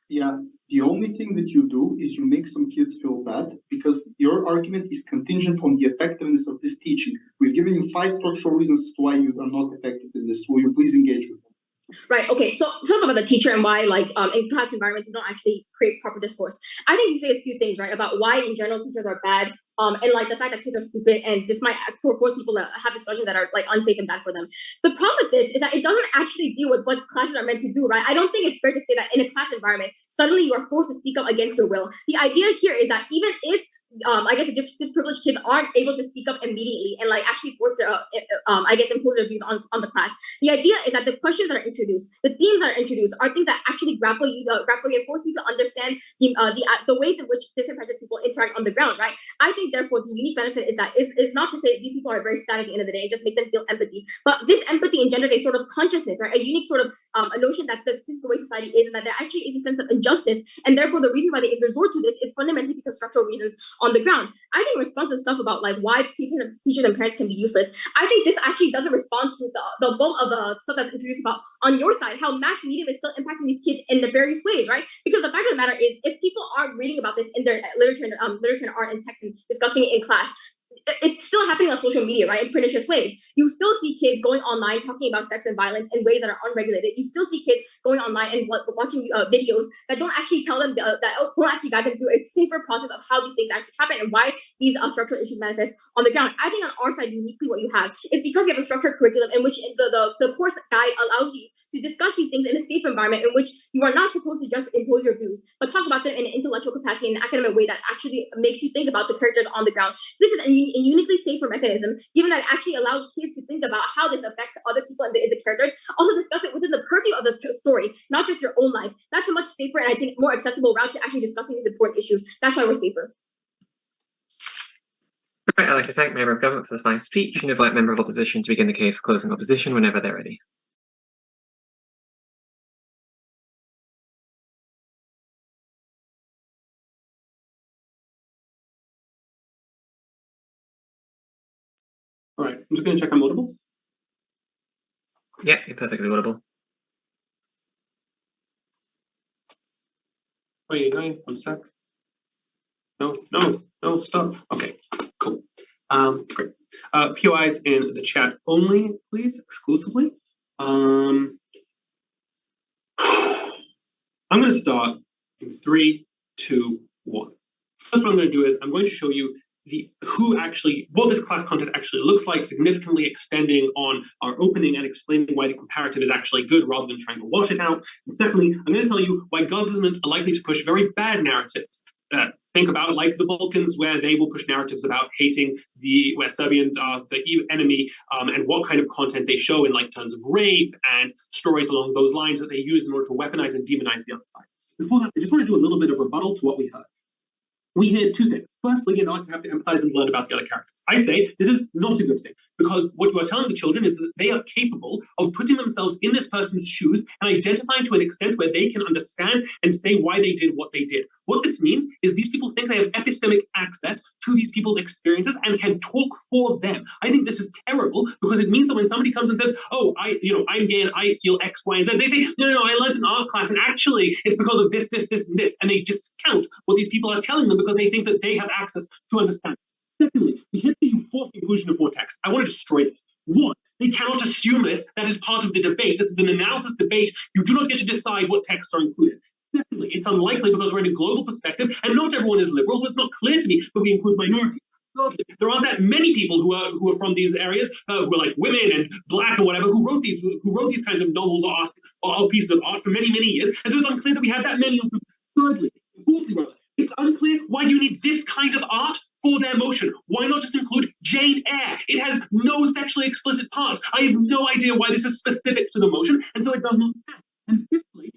Yeah, the only thing that you do is you make some kids feel bad because your argument is contingent on the effectiveness of this teaching. We've given you 5 structural reasons as to why you are not effective in this. Will you please engage with them? Right. Okay. So talk about the teacher and why, like, in class environments, you don't actually create proper discourse. I think you say a few things, right, about why in general teachers are bad, and like the fact that kids are stupid, and this might force people to have discussions that are like unsafe and bad for them. The problem with this is that it doesn't actually deal with what classes are meant to do, right? I don't think it's fair to say that in a class environment, suddenly you are forced to speak up against your will. The idea here is that even if I guess the disadvantaged kids aren't able to speak up immediately and like actually force their, I guess, impose their views on the class. The idea is that the questions that are introduced, the themes that are introduced, are things that actually grapple you and force you to understand the ways in which disadvantaged people interact on the ground, right? I think therefore the unique benefit is that is not to say these people are very sad at the end of the day and just make them feel empathy, but this empathy engenders a sort of consciousness, right? A unique sort of a notion that this is the way society is, and that there actually is a sense of injustice, and therefore the reason why they resort to this is fundamentally because structural reasons on the ground. I think in response to stuff about like why teachers and parents can be useless, I think this actually doesn't respond to the bulk of the stuff that's introduced about on your side, how mass media is still impacting these kids in nefarious ways, right? Because the fact of the matter is, if people are reading about this in their literature and art and text and discussing it in class, it's still happening on social media, right? In pernicious ways. You still see kids going online talking about sex and violence in ways that are unregulated. You still see kids going online and watching videos that don't actually tell them that don't actually guide them through a safer process of how these things actually happen and why these structural issues manifest on the ground. I think on our side, uniquely, what you have is because you have a structured curriculum in which the course guide allows you to discuss these things in a safe environment in which you are not supposed to just impose your views, but talk about them in an intellectual capacity, in an academic way that actually makes you think about the characters on the ground. This is a uniquely safer mechanism, given that it actually allows kids to think about how this affects other people and the characters. Also discuss it within the purview of the story, not just your own life. That's a much safer and I think more accessible route to actually discussing these important issues. That's why we're safer. Right, I'd like to thank Member of Government for the fine speech and invite Member of Opposition to begin the case for closing opposition whenever they're ready. All right, I'm just going to check I'm audible. Yeah, you're perfectly audible. Wait, 1 sec. No, stop. Okay, cool. Great. POIs in the chat only, please, exclusively. I'm going to start in 3, 2, 1. First, what I'm going to do is I'm going to show you what this class content actually looks like, significantly extending on our opening and explaining why the comparative is actually good rather than trying to wash it out. And secondly, I'm going to tell you why governments are likely to push very bad narratives. Think about like the Balkans, where they will push narratives about hating where Serbians are the enemy, and what kind of content they show in like terms of rape and stories along those lines that they use in order to weaponize and demonize the other side. Before that, I just want to do a little bit of rebuttal to what we heard. We heard two things. Firstly, you have to empathize and learn about the other characters. I say this is not a good thing, because what you are telling the children is that they are capable of putting themselves in this person's shoes and identifying to an extent where they can understand and say why they did what they did. What this means is these people think they have epistemic access to these people's experiences and can talk for them. I think this is terrible, because it means that when somebody comes and says, "Oh, I'm gay and I feel X, Y, and Z," they say, "No, I learned in art class, and actually it's because of this, and this," and they discount what these people are telling them because they think that they have access to understand. Secondly, we hit the forced inclusion of more text. I want to destroy this. One, they cannot assume this. That is part of the debate. This is an analysis debate. You do not get to decide what texts are included. Secondly, it's unlikely because we're in a global perspective, and not everyone is liberal, so it's not clear to me that we include minorities. Thirdly, there aren't that many people who are from these areas, who are like women and black or whatever, who wrote these kinds of novels or pieces of art for many years, and so it's unclear that we have that many of them. Thirdly, fourthly, it's unclear why you need this kind of art for their motion. Why not just include Jane Eyre? It has no sexually explicit parts. I have no idea why this is specific to the motion, and so it does not stand. And fifthly,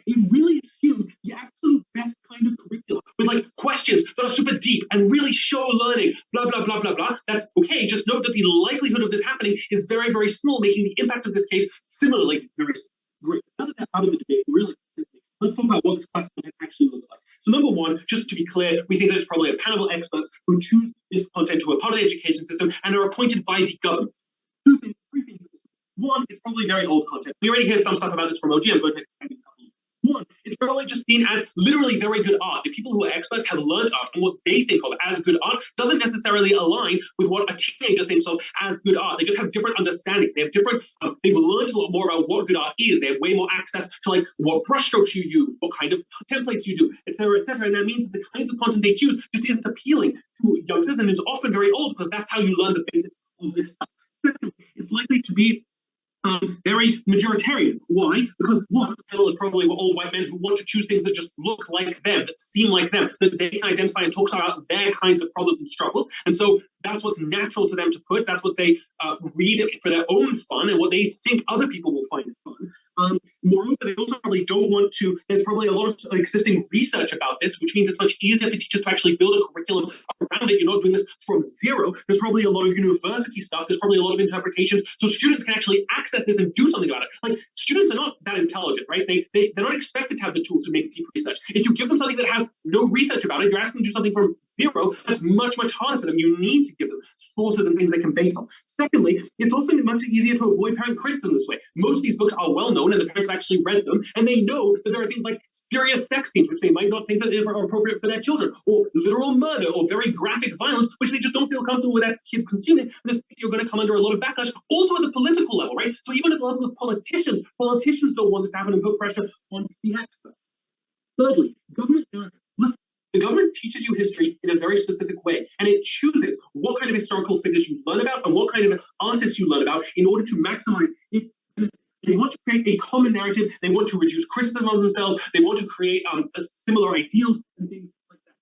it really assumes the absolute best kind of curriculum with like questions that are super deep and really show learning, blah, blah, blah, blah, blah. That's okay. Just note that the likelihood of this happening is very, very small, making the impact of this case similarly very great. Now that out of the debate, really, let's talk about what this class content actually looks like. So number one, just to be clear, we think that it's probably a panel of experts who choose this content to a part of the education system and are appointed by the government. Three things. One, it's probably very old content. We already hear some stuff about this from OG. I'm going to extend a couple. One, it's probably just seen as literally very good art. The people who are experts have learned art, and what they think of as good art doesn't necessarily align with what a teenager thinks of as good art. They just have different understandings. They have different, they've learned a lot more about what good art is. They have way more access to like what brushstrokes you use, what kind of templates you do, etc., etc. And that means that the kinds of content they choose just isn't appealing to youngsters, and it's often very old because that's how you learn the basics of this stuff. Second, it's likely to be very majoritarian. Why? Because one, the panel is probably old white men who want to choose things that just look like them, that seem like them, that they can identify and talk about their kinds of problems and struggles. And so that's what's natural to them to put. That's what they read for their own fun and what they think other people will find fun. Moreover, they also probably don't want to, there's probably a lot of existing research about this, which means it's much easier for teachers to actually build a curriculum around it. You're not doing this from zero. There's probably a lot of university stuff. There's probably a lot of interpretations. So students can actually access this and do something about it. Like, students are not that intelligent, right? They're not expected to have the tools to make deep research. If you give them something that has no research about it, you're asking them to do something from zero, that's much, much harder for them. You need to give them sources and things they can base on. Secondly, it's often much easier to avoid parent criticism this way. Most of these books are well known and the parents have actually read them, and they know that there are things like serious sex scenes which they might not think that are appropriate for their children, or literal murder, or very graphic violence, which they just don't feel comfortable with their kids consuming. And this, you're going to come under a lot of backlash, also at the political level, right? So even at the level of politicians don't want this to happen and put pressure on the experts. Thirdly, government narrative. Listen, the government teaches you history in a very specific way, and it chooses what kind of historical figures you learn about and what kind of artists you learn about in order to maximize its benefit. They want to create a common narrative. They want to reduce criticism of themselves. They want to create similar ideals and things like that.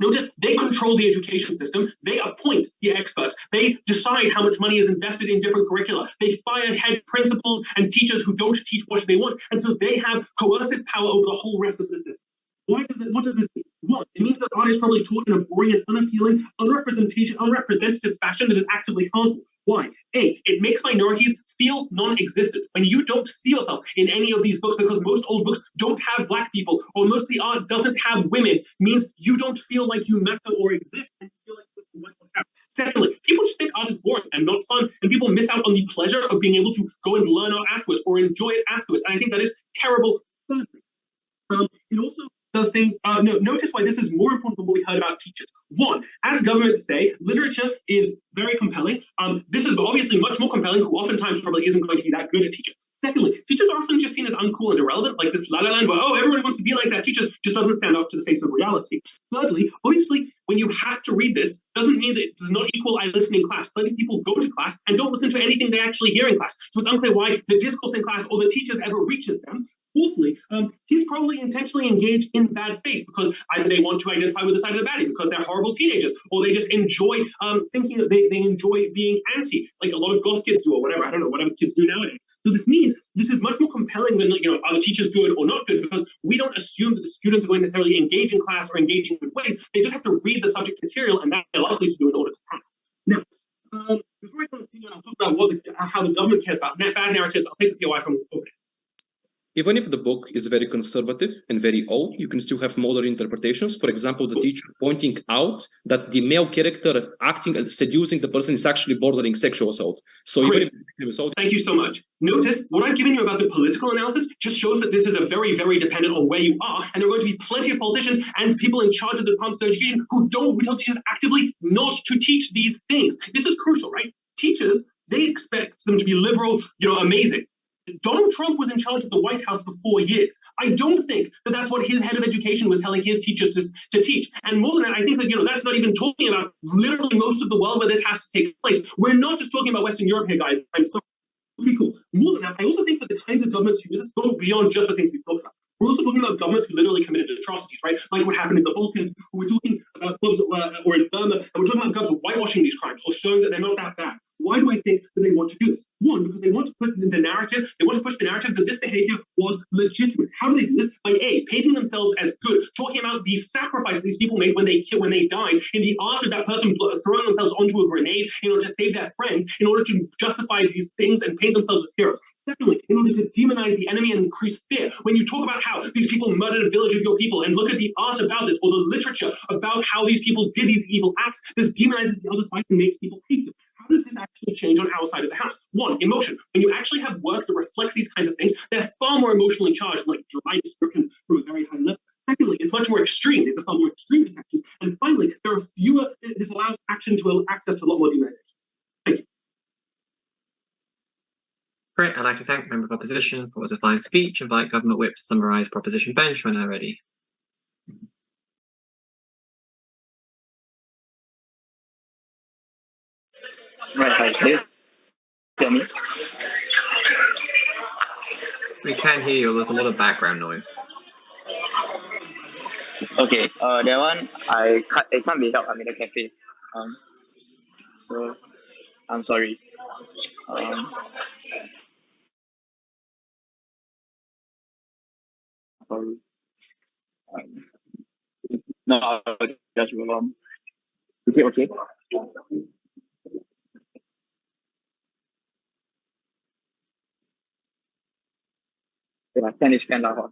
Notice they control the education system. They appoint the experts. They decide how much money is invested in different curricula. They fire head principals and teachers who don't teach what they want. And so they have coercive power over the whole rest of the system. What does this mean? One, it means that art is probably taught in a boring and unappealing, unrepresentative fashion that is actively harmful. Why? A, it makes minorities feel non-existent. When you don't see yourself in any of these books, because most old books don't have black people, or most of the art doesn't have women, means you don't feel like you matter or exist, and you feel like you might not have. Secondly, people just think art is boring and not fun, and people miss out on the pleasure of being able to go and learn art afterwards or enjoy it afterwards. And I think that is terrible. Thirdly, it also does things, notice why this is more important than what we heard about teachers. One, as governments say, literature is very compelling. This is obviously much more compelling, who oftentimes probably isn't going to be that good at teaching. Secondly, teachers are often just seen as uncool and irrelevant, like this La La Land where, oh, everyone wants to be like that. Teachers just doesn't stand up to the face of reality. Thirdly, obviously, when you have to read this, doesn't mean that it does not equal I listen in class. Plenty of people go to class and don't listen to anything they actually hear in class. So it's unclear why the discourse in class or the teachers ever reaches them. Fourthly, kids probably intentionally engage in bad faith because either they want to identify with the side of the baddie because they're horrible teenagers, or they just enjoy thinking that they enjoy being anti, like a lot of goth kids do, or whatever. I don't know, whatever kids do nowadays. So this means this is much more compelling than, are the teachers good or not good, because we don't assume that the students are going to necessarily engage in class or engage in good ways. They just have to read the subject material, and that they're likely to do in order to pass. Now, before I continue, I'll talk about how the government cares about bad narratives. I'll take the POI from opening. Even if the book is very conservative and very old, you can still have modern interpretations. For example, the teacher pointing out that the male character acting and seducing the person is actually bordering sexual assault. So even if assault. Thank you so much. Notice what I've given you about the political analysis just shows that this is a very, very dependent on where you are, and there are going to be plenty of politicians and people in charge of the departments of education who tell teachers actively not to teach these things. This is crucial, right? Teachers, they expect them to be liberal, amazing. Donald Trump was in charge of the White House for 4 years. I don't think that that's what his head of education was telling his teachers to teach. And more than that, I think that, that's not even talking about literally most of the world where this has to take place. We're not just talking about Western Europe here, guys. I'm sorry. Okay, cool. More than that, I also think that the kinds of governments who do this go beyond just the things we've talked about. We're also talking about governments who literally committed atrocities, right? Like what happened in the Balkans. We're talking about clubs or in Burma, and we're talking about governments whitewashing these crimes or showing that they're not that bad. Why do I think that they want to do this? One, because they want to put in the narrative, they want to push the narrative that this behavior was legitimate. How do they do this? By A, painting themselves as good, talking about the sacrifice these people made when they died, in the art of that person throwing themselves onto a grenade in order to save their friends, in order to justify these things and paint themselves as heroes. Secondly, in order to demonize the enemy and increase fear, when you talk about how these people murdered a village of your people and look at the art about this or the literature about how these people did these evil acts, this demonizes the other side and makes people hate them. How does this actually change on our side of the house? One, emotion. When you actually have work that reflects these kinds of things, they're far more emotionally charged, like dry descriptions from a very high level. Secondly, it's much more extreme. These are far more extreme detections. And finally, there are fewer, this allows action to access to a lot more demonization. Thank you. Great. I'd like to thank the Member of Opposition for a fine speech. Invite Government Whip to summarise Proposition Bench when they're ready. Right, hi. Hear me? We can hear you. There's a lot of background noise. Okay, that one it can't be helped. I'm in a cafe. So I'm sorry. Sorry. No, I'll just move on. Is it okay? Yeah, can is can lah.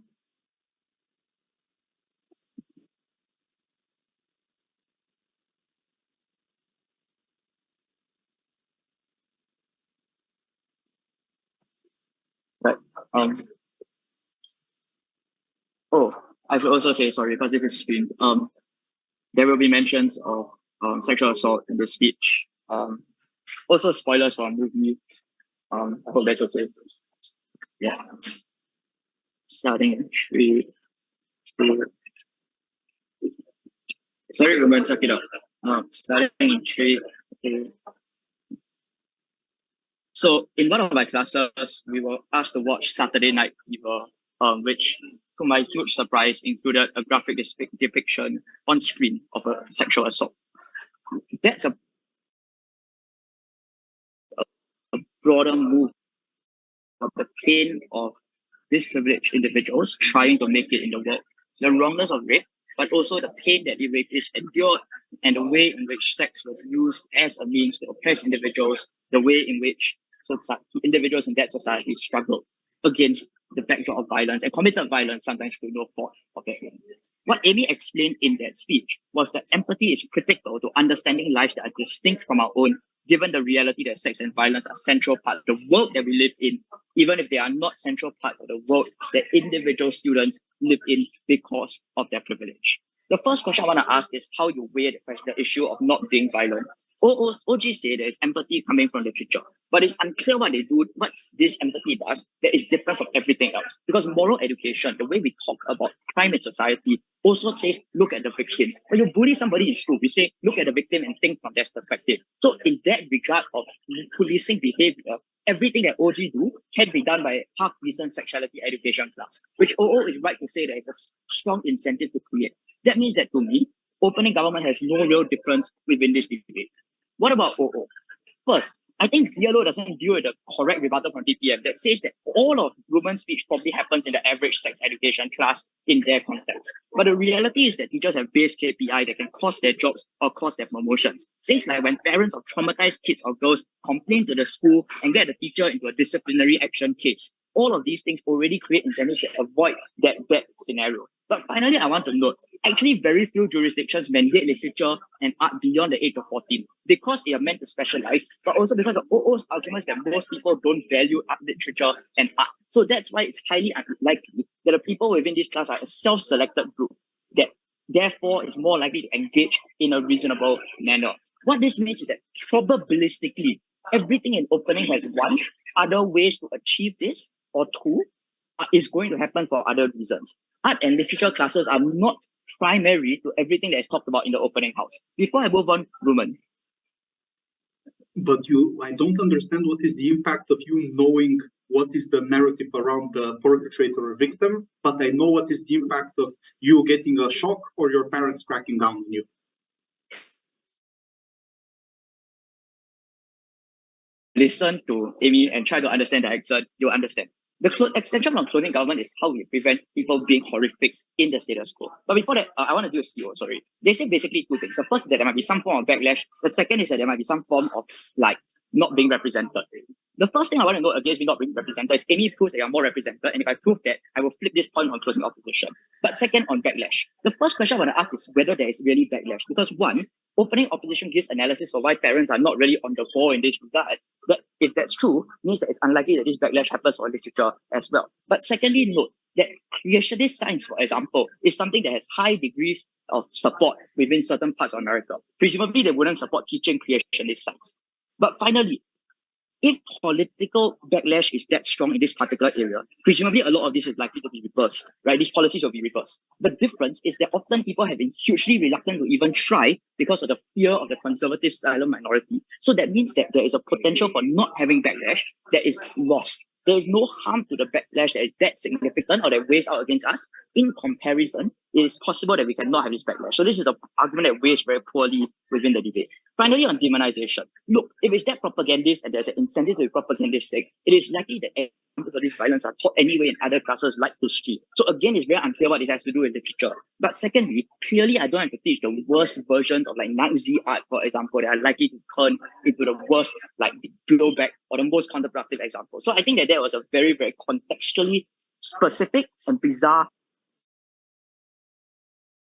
Right. Oh, I should also say sorry because this is streamed. There will be mentions of sexual assault in the speech. Also spoilers for a movie. I hope that's okay. Yeah. Starting in 3, 2. Sorry, Roman, suck it up. Starting in 3, 2. So in one of my classes, we were asked to watch Saturday Night Fever, which, to my huge surprise, included a graphic depiction on screen of a sexual assault. That's a broader move of the pain of these privileged individuals trying to make it in the world. The wrongness of rape, but also the pain that the rapists endured and the way in which sex was used as a means to oppress individuals, the way in which individuals in that society struggled against the backdrop of violence and committed violence, sometimes through no fault of their own. What Amy explained in that speech was that empathy is critical to understanding lives that are distinct from our own, given the reality that sex and violence are central parts of the world that we live in, even if they are not central parts of the world that individual students live in because of their privilege. The first question I want to ask is how you weigh the issue of not being violent. OG say there is empathy coming from literature, but it's unclear what they do, what this empathy does that is different from everything else. Because moral education, the way we talk about crime in society, also says look at the victim. When you bully somebody in school, we say look at the victim and think from their perspective. So in that regard of policing behavior, everything that OG do can be done by a half-decent sexuality education class, which OO is right to say there is a strong incentive to create. That means that to me, opening government has no real difference within this debate. What about OO? First, I think Yellow doesn't deal with the correct rebuttal from TPM that says that all of women's speech probably happens in the average sex education class in their context. But the reality is that teachers have base KPI that can cost their jobs or cost their promotions. Things like when parents of traumatized kids or girls complain to the school and get the teacher into a disciplinary action case. All of these things already create incentives to avoid that bad scenario. But finally, I want to note, actually very few jurisdictions mandate literature and art beyond the age of 14 because they are meant to specialize, but also because of OO's arguments that most people don't value art literature and art. So that's why it's highly unlikely that the people within this class are a self-selected group that therefore is more likely to engage in a reasonable manner. What this means is that probabilistically, everything in opening has one, other ways to achieve this, or two, is going to happen for other reasons. Art and literature classes are not primary to everything that is talked about in the opening house. Before I move on, Ruman. But I don't understand what is the impact of you knowing what is the narrative around the perpetrator or victim, but I know what is the impact of you getting a shock or your parents cracking down on you. Listen to Amy and try to understand the accent, you'll understand. The extension from cloning government is how we prevent people being horrific in the status quo. But before that, I want to do a CO, sorry. They say basically two things. The first is that there might be some form of backlash. The second is that there might be some form of not being represented. The first thing I want to note against me not being represented is Amy proves that you're more represented. And if I prove that, I will flip this point on closing opposition. But second, on backlash. The first question I want to ask is whether there is really backlash. Because one, opening opposition gives analysis for why parents are not really on the ball in this regard. That if that's true, means that it's unlikely that this backlash happens for literature as well. But secondly, note that creationist science, for example, is something that has high degrees of support within certain parts of America. Presumably, they wouldn't support teaching creationist science. But finally, if political backlash is that strong in this particular area, presumably a lot of this is likely to be reversed, right? These policies will be reversed. The difference is that often people have been hugely reluctant to even try because of the fear of the conservative silent minority. So that means that there is a potential for not having backlash that is lost. There is no harm to the backlash that is that significant or that weighs out against us. In comparison, it is possible that we cannot have this backlash. So this is the argument that weighs very poorly within the debate. Finally, on demonization. Look, if it's that propagandist and there's an incentive to be propagandistic, it is likely that examples of this violence are taught anyway in other classes like history. So again, it's very unclear what it has to do with literature. But secondly, clearly I don't have to teach the worst versions of like Nazi art, for example, that are likely to turn into the worst like blowback or the most counterproductive example. So I think that was a very, very contextually specific and bizarre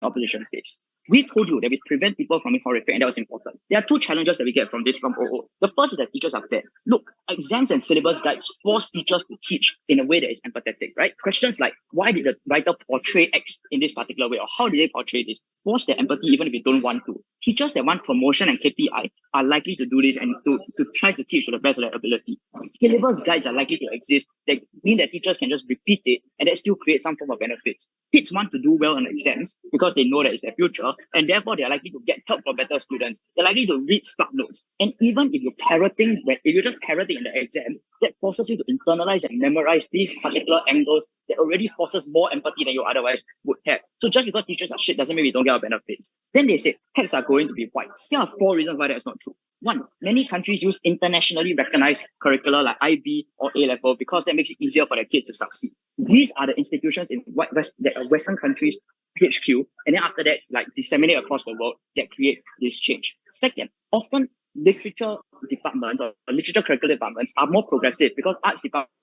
opposition case. We told you that we prevent people from being horrific, and that was important. There are two challenges that we get from this from OO. The first is that teachers are bad. Look, exams and syllabus guides force teachers to teach in a way that is empathetic, right? Questions like, why did the writer portray X in this particular way, or how did they portray this? Force their empathy even if they don't want to. Teachers that want promotion and KPI are likely to do this and to try to teach to the best of their ability. Syllabus guides are likely to exist that mean that teachers can just repeat it and that still create some form of benefits. Kids want to do well on exams because they know that it's their future, and therefore they're likely to get help from better students. They're likely to read spark notes. And even if you're just parroting in the exam, that forces you to internalize and memorize these particular angles that already forces more empathy than you otherwise would have. So just because teachers are shit doesn't mean we don't get our benefits. Then they say texts are going to be white. Here are 4 reasons why that's not true. 1, many countries use internationally recognized curricula like IB or A level because that makes it easier for their kids to succeed. These are the institutions in Western countries HQ, and then after that, like disseminate across the world that create this change. Second, often literature departments or literature curriculum departments are more progressive because arts departments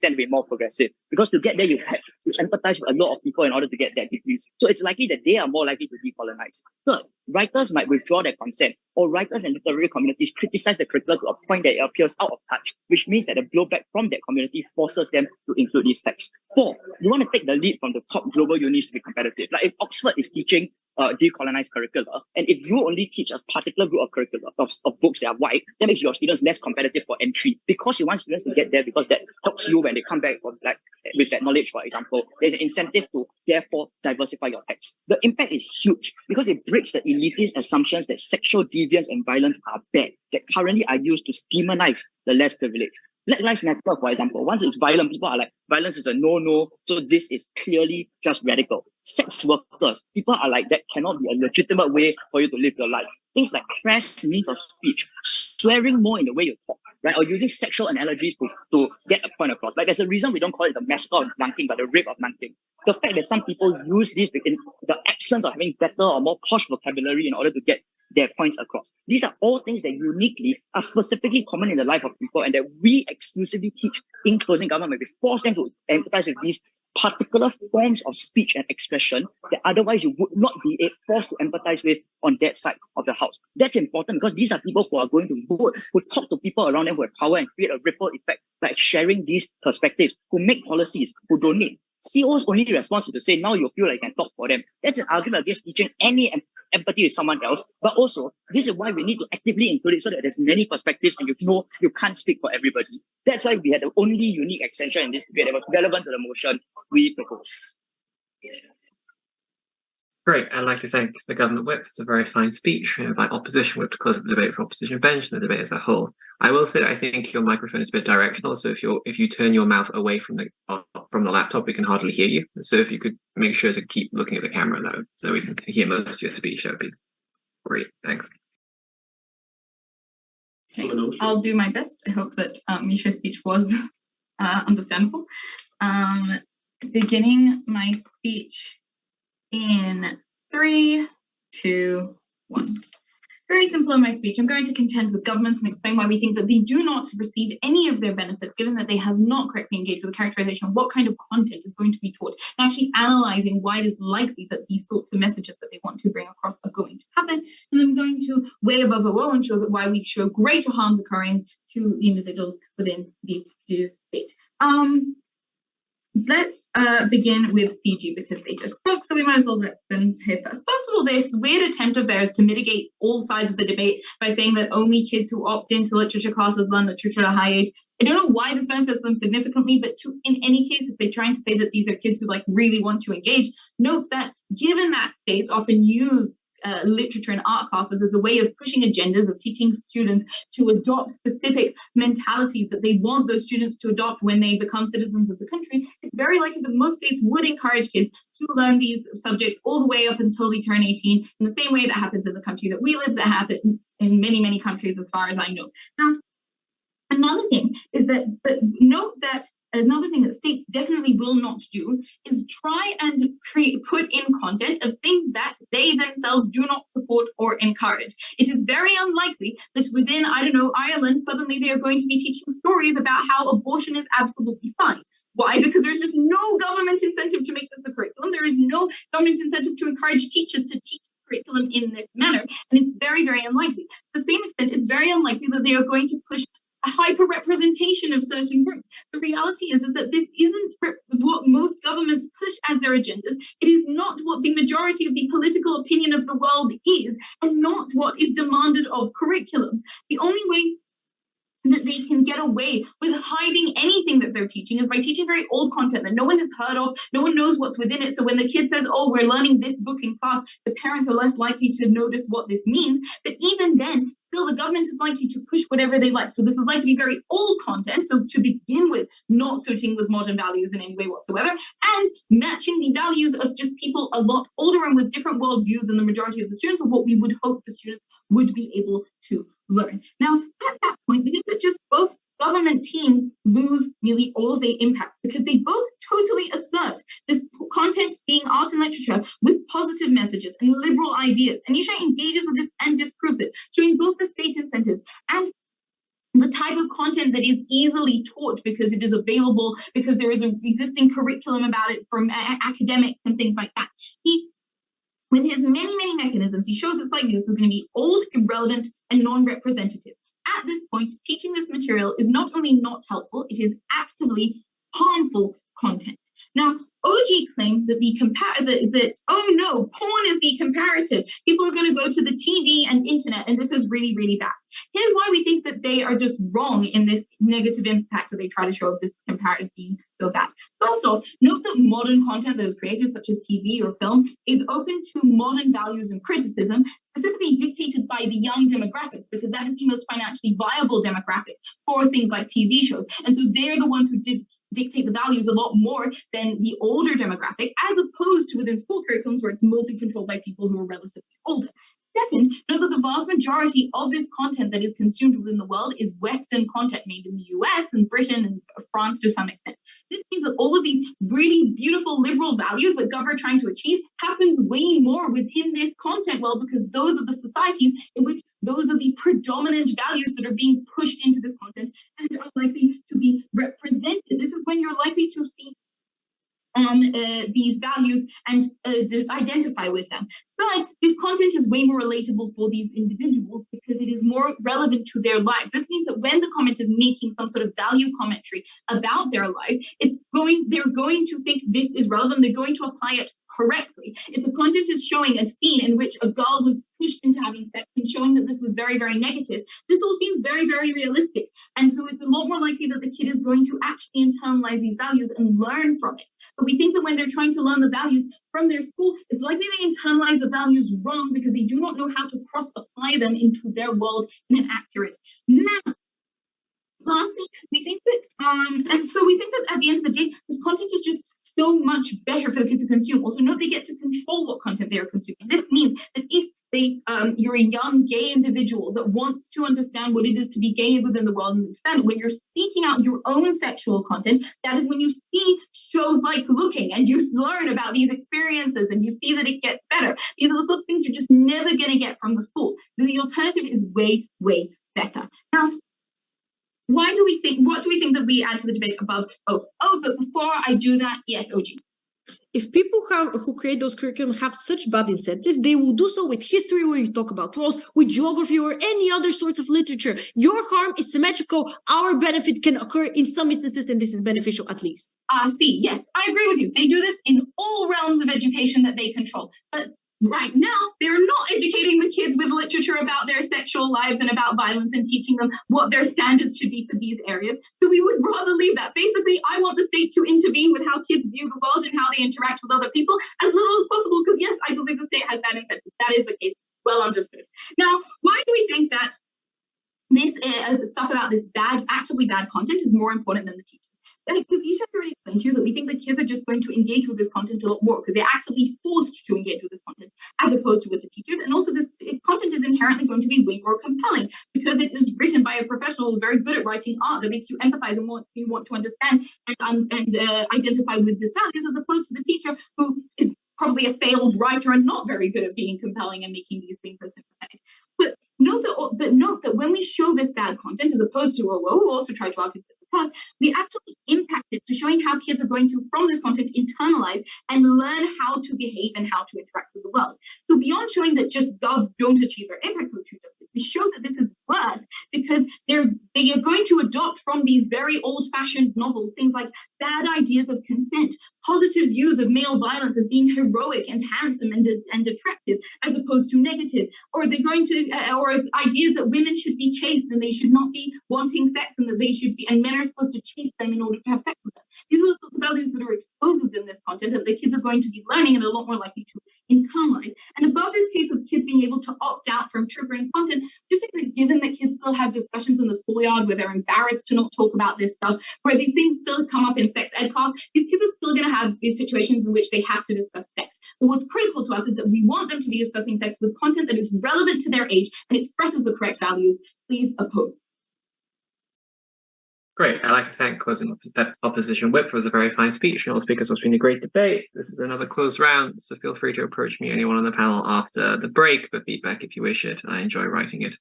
tend to be more progressive, because to get there you have to empathize with a lot of people in order to get that degrees. So it's likely that they are more likely to decolonize. Third, writers might withdraw their consent, or writers and literary communities criticize the curriculum to a point that it appears out of touch, which means that the blowback from that community forces them to include these texts. 4, you want to take the lead from the top global unis to be competitive. Like if Oxford is teaching decolonized curricula, and if you only teach a particular group of curricula of books that are white, that makes your students less competitive for entry, because you want students to get there, because that helps you when they come back from like with that knowledge. For example, there's an incentive to therefore diversify your text. The impact is huge because it breaks the elitist assumptions that sexual deviance and violence are bad, that currently are used to demonize the less privileged. Black Lives Matter, for example, once it's violent, people are like, violence is a no-no, so this is clearly just radical. Sex workers, people are like, that cannot be a legitimate way for you to live your life. Things like crass means of speech, swearing more in the way you talk, right? Or using sexual analogies to get a point across. Like there's a reason we don't call it the massacre of Nanking, but the rape of Nanking. The fact that some people use this in the absence of having better or more posh vocabulary in order to get their points across. These are all things that uniquely are specifically common in the life of people, and that we exclusively teach in closing government. We force them to empathize with these particular forms of speech and expression that otherwise you would not be forced to empathize with on that side of the house. That's important because these are people who are going to vote, who talk to people around them who have power and create a ripple effect by sharing these perspectives, who make policies, who donate. CEO's only response is to say, now you feel like you can talk for them. That's an argument against teaching any empathy with someone else. But also, this is why we need to actively include it so that there's many perspectives and you can't speak for everybody. That's why we had the only unique extension in this debate that was relevant to the motion we propose. Great. I'd like to thank the Government Whip. It's a very fine speech. I invite Opposition Whip to close the debate for Opposition Bench and the debate as a whole. I will say that I think your microphone is a bit directional, so if you turn your mouth away from the laptop, we can hardly hear you. So if you could make sure to keep looking at the camera though, so we can hear most of your speech, that would be great. Thanks. Okay, I'll do my best. I hope that Misha's speech was understandable. Beginning my speech in 3, 2, 1. Very simple in my speech. I'm going to contend with governments and explain why we think that they do not receive any of their benefits, given that they have not correctly engaged with the characterization of what kind of content is going to be taught, and actually analyzing why it is likely that these sorts of messages that they want to bring across are going to happen. And I'm going to way above a woe and show that why we show greater harms occurring to the individuals within the debate. let's begin with CG because they just spoke, so we might as well let them hear first. First of all, there's a weird attempt of theirs to mitigate all sides of the debate by saying that only kids who opt into literature classes learn literature at a high age. I don't know why this benefits them significantly, but in any case, if they're trying to say that these are kids who like really want to engage, note that given that states often use literature and art classes as a way of pushing agendas, of teaching students to adopt specific mentalities that they want those students to adopt when they become citizens of the country, it's very likely that most states would encourage kids to learn these subjects all the way up until they turn 18, in the same way that happens in the country that we live, that happens in many, many countries as far as I know. Now, another thing is that, but note that another thing that states definitely will not do is try and put in content of things that they themselves do not support or encourage. It is very unlikely that within, I don't know, Ireland, suddenly they are going to be teaching stories about how abortion is absolutely fine. Why? Because there's just no government incentive to make this a curriculum. There is no government incentive to encourage teachers to teach curriculum in this manner. And it's very, very unlikely. To the same extent, it's very unlikely that they are going to push a hyper-representation of certain groups. The reality is that this isn't what most governments push as their agendas. It is not what the majority of the political opinion of the world is, and not what is demanded of curriculums. The only way that they can get away with hiding anything that they're teaching is by teaching very old content that no one has heard of, no one knows what's within it. So when the kid says, oh, we're learning this book in class, the parents are less likely to notice what this means. But even then, still the government is likely to push whatever they like. So this is likely to be very old content. So to begin with, not suiting with modern values in any way whatsoever, and matching the values of just people a lot older and with different worldviews than the majority of the students, or what we would hope the students would be able to learn. Now, at that point, we think that just both government teams lose nearly all of their impacts because they both totally assert this content being art and literature with positive messages and liberal ideas. And Nisha engages with this and disproves it, showing both the state incentives and the type of content that is easily taught because it is available, because there is an existing curriculum about it from academics and things like that. With his many, many mechanisms, he shows it's likely this is going to be old, irrelevant, and non-representative. At this point, teaching this material is not only not helpful, it is actively harmful content. Now, OG claimed that oh no, porn is the comparative. People are going to go to the TV and internet, and this is really, really bad. Here's why we think that they are just wrong in this negative impact that they try to show of this comparative being so bad. First off, note that modern content that is created, such as TV or film, is open to modern values and criticism, specifically dictated by the young demographic, because that is the most financially viable demographic for things like TV shows. And so they're the ones who dictate the values a lot more than the older demographic, as opposed to within school curriculums where it's mostly controlled by people who are relatively older. Second, note that the vast majority of this content that is consumed within the world is Western content made in the US and Britain and France to some extent. This means that all of these really beautiful liberal values that government are trying to achieve happens way more within this content world, because those are the societies in which those are the predominant values that are being pushed into this content and are likely to be represented. This is when you're likely to see these values and identify with them. But this content is way more relatable for these individuals because it is more relevant to their lives. This means that when the comment is making some sort of value commentary about their lives, they're going to think this is relevant. They're going to apply it correctly. If the content is showing a scene in which a girl was pushed into having sex and showing that this was very, very negative, this all seems very, very realistic. And so it's a lot more likely that the kid is going to actually internalize these values and learn from it. But we think that when they're trying to learn the values from their school, it's likely they internalize the values wrong because they do not know how to cross-apply them into their world in an accurate manner. Lastly, we think that, at the end of the day, this content is just so much better for the kids to consume. Also, note they get to control what content they are consuming. This means that if you're a young gay individual that wants to understand what it is to be gay within the world and understand, when you're seeking out your own sexual content, that is when you see shows like Looking and you learn about these experiences and you see that it gets better. These are the sorts of things you're just never going to get from the school. The alternative is way, way better. Now, what do we think that we add to the debate above? But before I do that, yes, OG. If people who create those curriculum have such bad incentives, they will do so with history, where you talk about roles, with geography or any other sorts of literature. Your harm is symmetrical. Our benefit can occur in some instances, and this is beneficial at least. See, yes, I agree with you. They do this in all realms of education that they control. But right now, they're not educating the kids with literature about their sexual lives and about violence and teaching them what their standards should be for these areas. So we would rather leave that. Basically, I want the state to intervene with how kids view the world and how they interact with other people as little as possible, because yes, I believe the state has bad incentives. That is the case. Well understood. Now, why do we think that this stuff about this actively bad content is more important than the teachers? Because you should already explain to you that we think that kids are just going to engage with this content a lot more because they're actually forced to engage with this content as opposed to with the teachers. And also this content is inherently going to be way more compelling because it is written by a professional who's very good at writing art that makes you empathize and want to understand and identify with these values, as opposed to the teacher who is probably a failed writer and not very good at being compelling and making these things as sympathetic. But note that when we show this bad content, as opposed to, well, we'll also try to argue this apart, we actually impact it to showing how kids are going to, from this content, internalize and learn how to behave and how to interact with the world. So beyond showing that just gov don't achieve their impacts, which you just did, we show that this is worse because they are going to adopt from these very old-fashioned novels things like bad ideas of consent, positive views of male violence as being heroic and handsome and attractive, as opposed to negative, or they're going to, or ideas that women should be chaste and they should not be wanting sex, and that they should be, and men are supposed to chase them in order to have sex with them. These are the sorts of values that are exposed in this content that the kids are going to be learning and are a lot more likely to internalize. And above this case of kids being able to opt out from triggering content, just think that given that kids still have discussions in the schoolyard where they're embarrassed to not talk about this stuff, where these things still come up in sex ed class, these kids are still going to have these situations in which they have to discuss sex. But what's critical to us is that we want them to be discussing sex with content that is relevant to their age and expresses the correct values. Please oppose. Great. I'd like to thank closing opposition whip. It was a very fine speech. And all speakers, it's been a great debate. This is another closed round, so feel free to approach me, anyone on the panel, after the break, but feedback if you wish it. I enjoy writing it.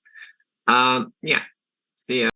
Yeah. See ya.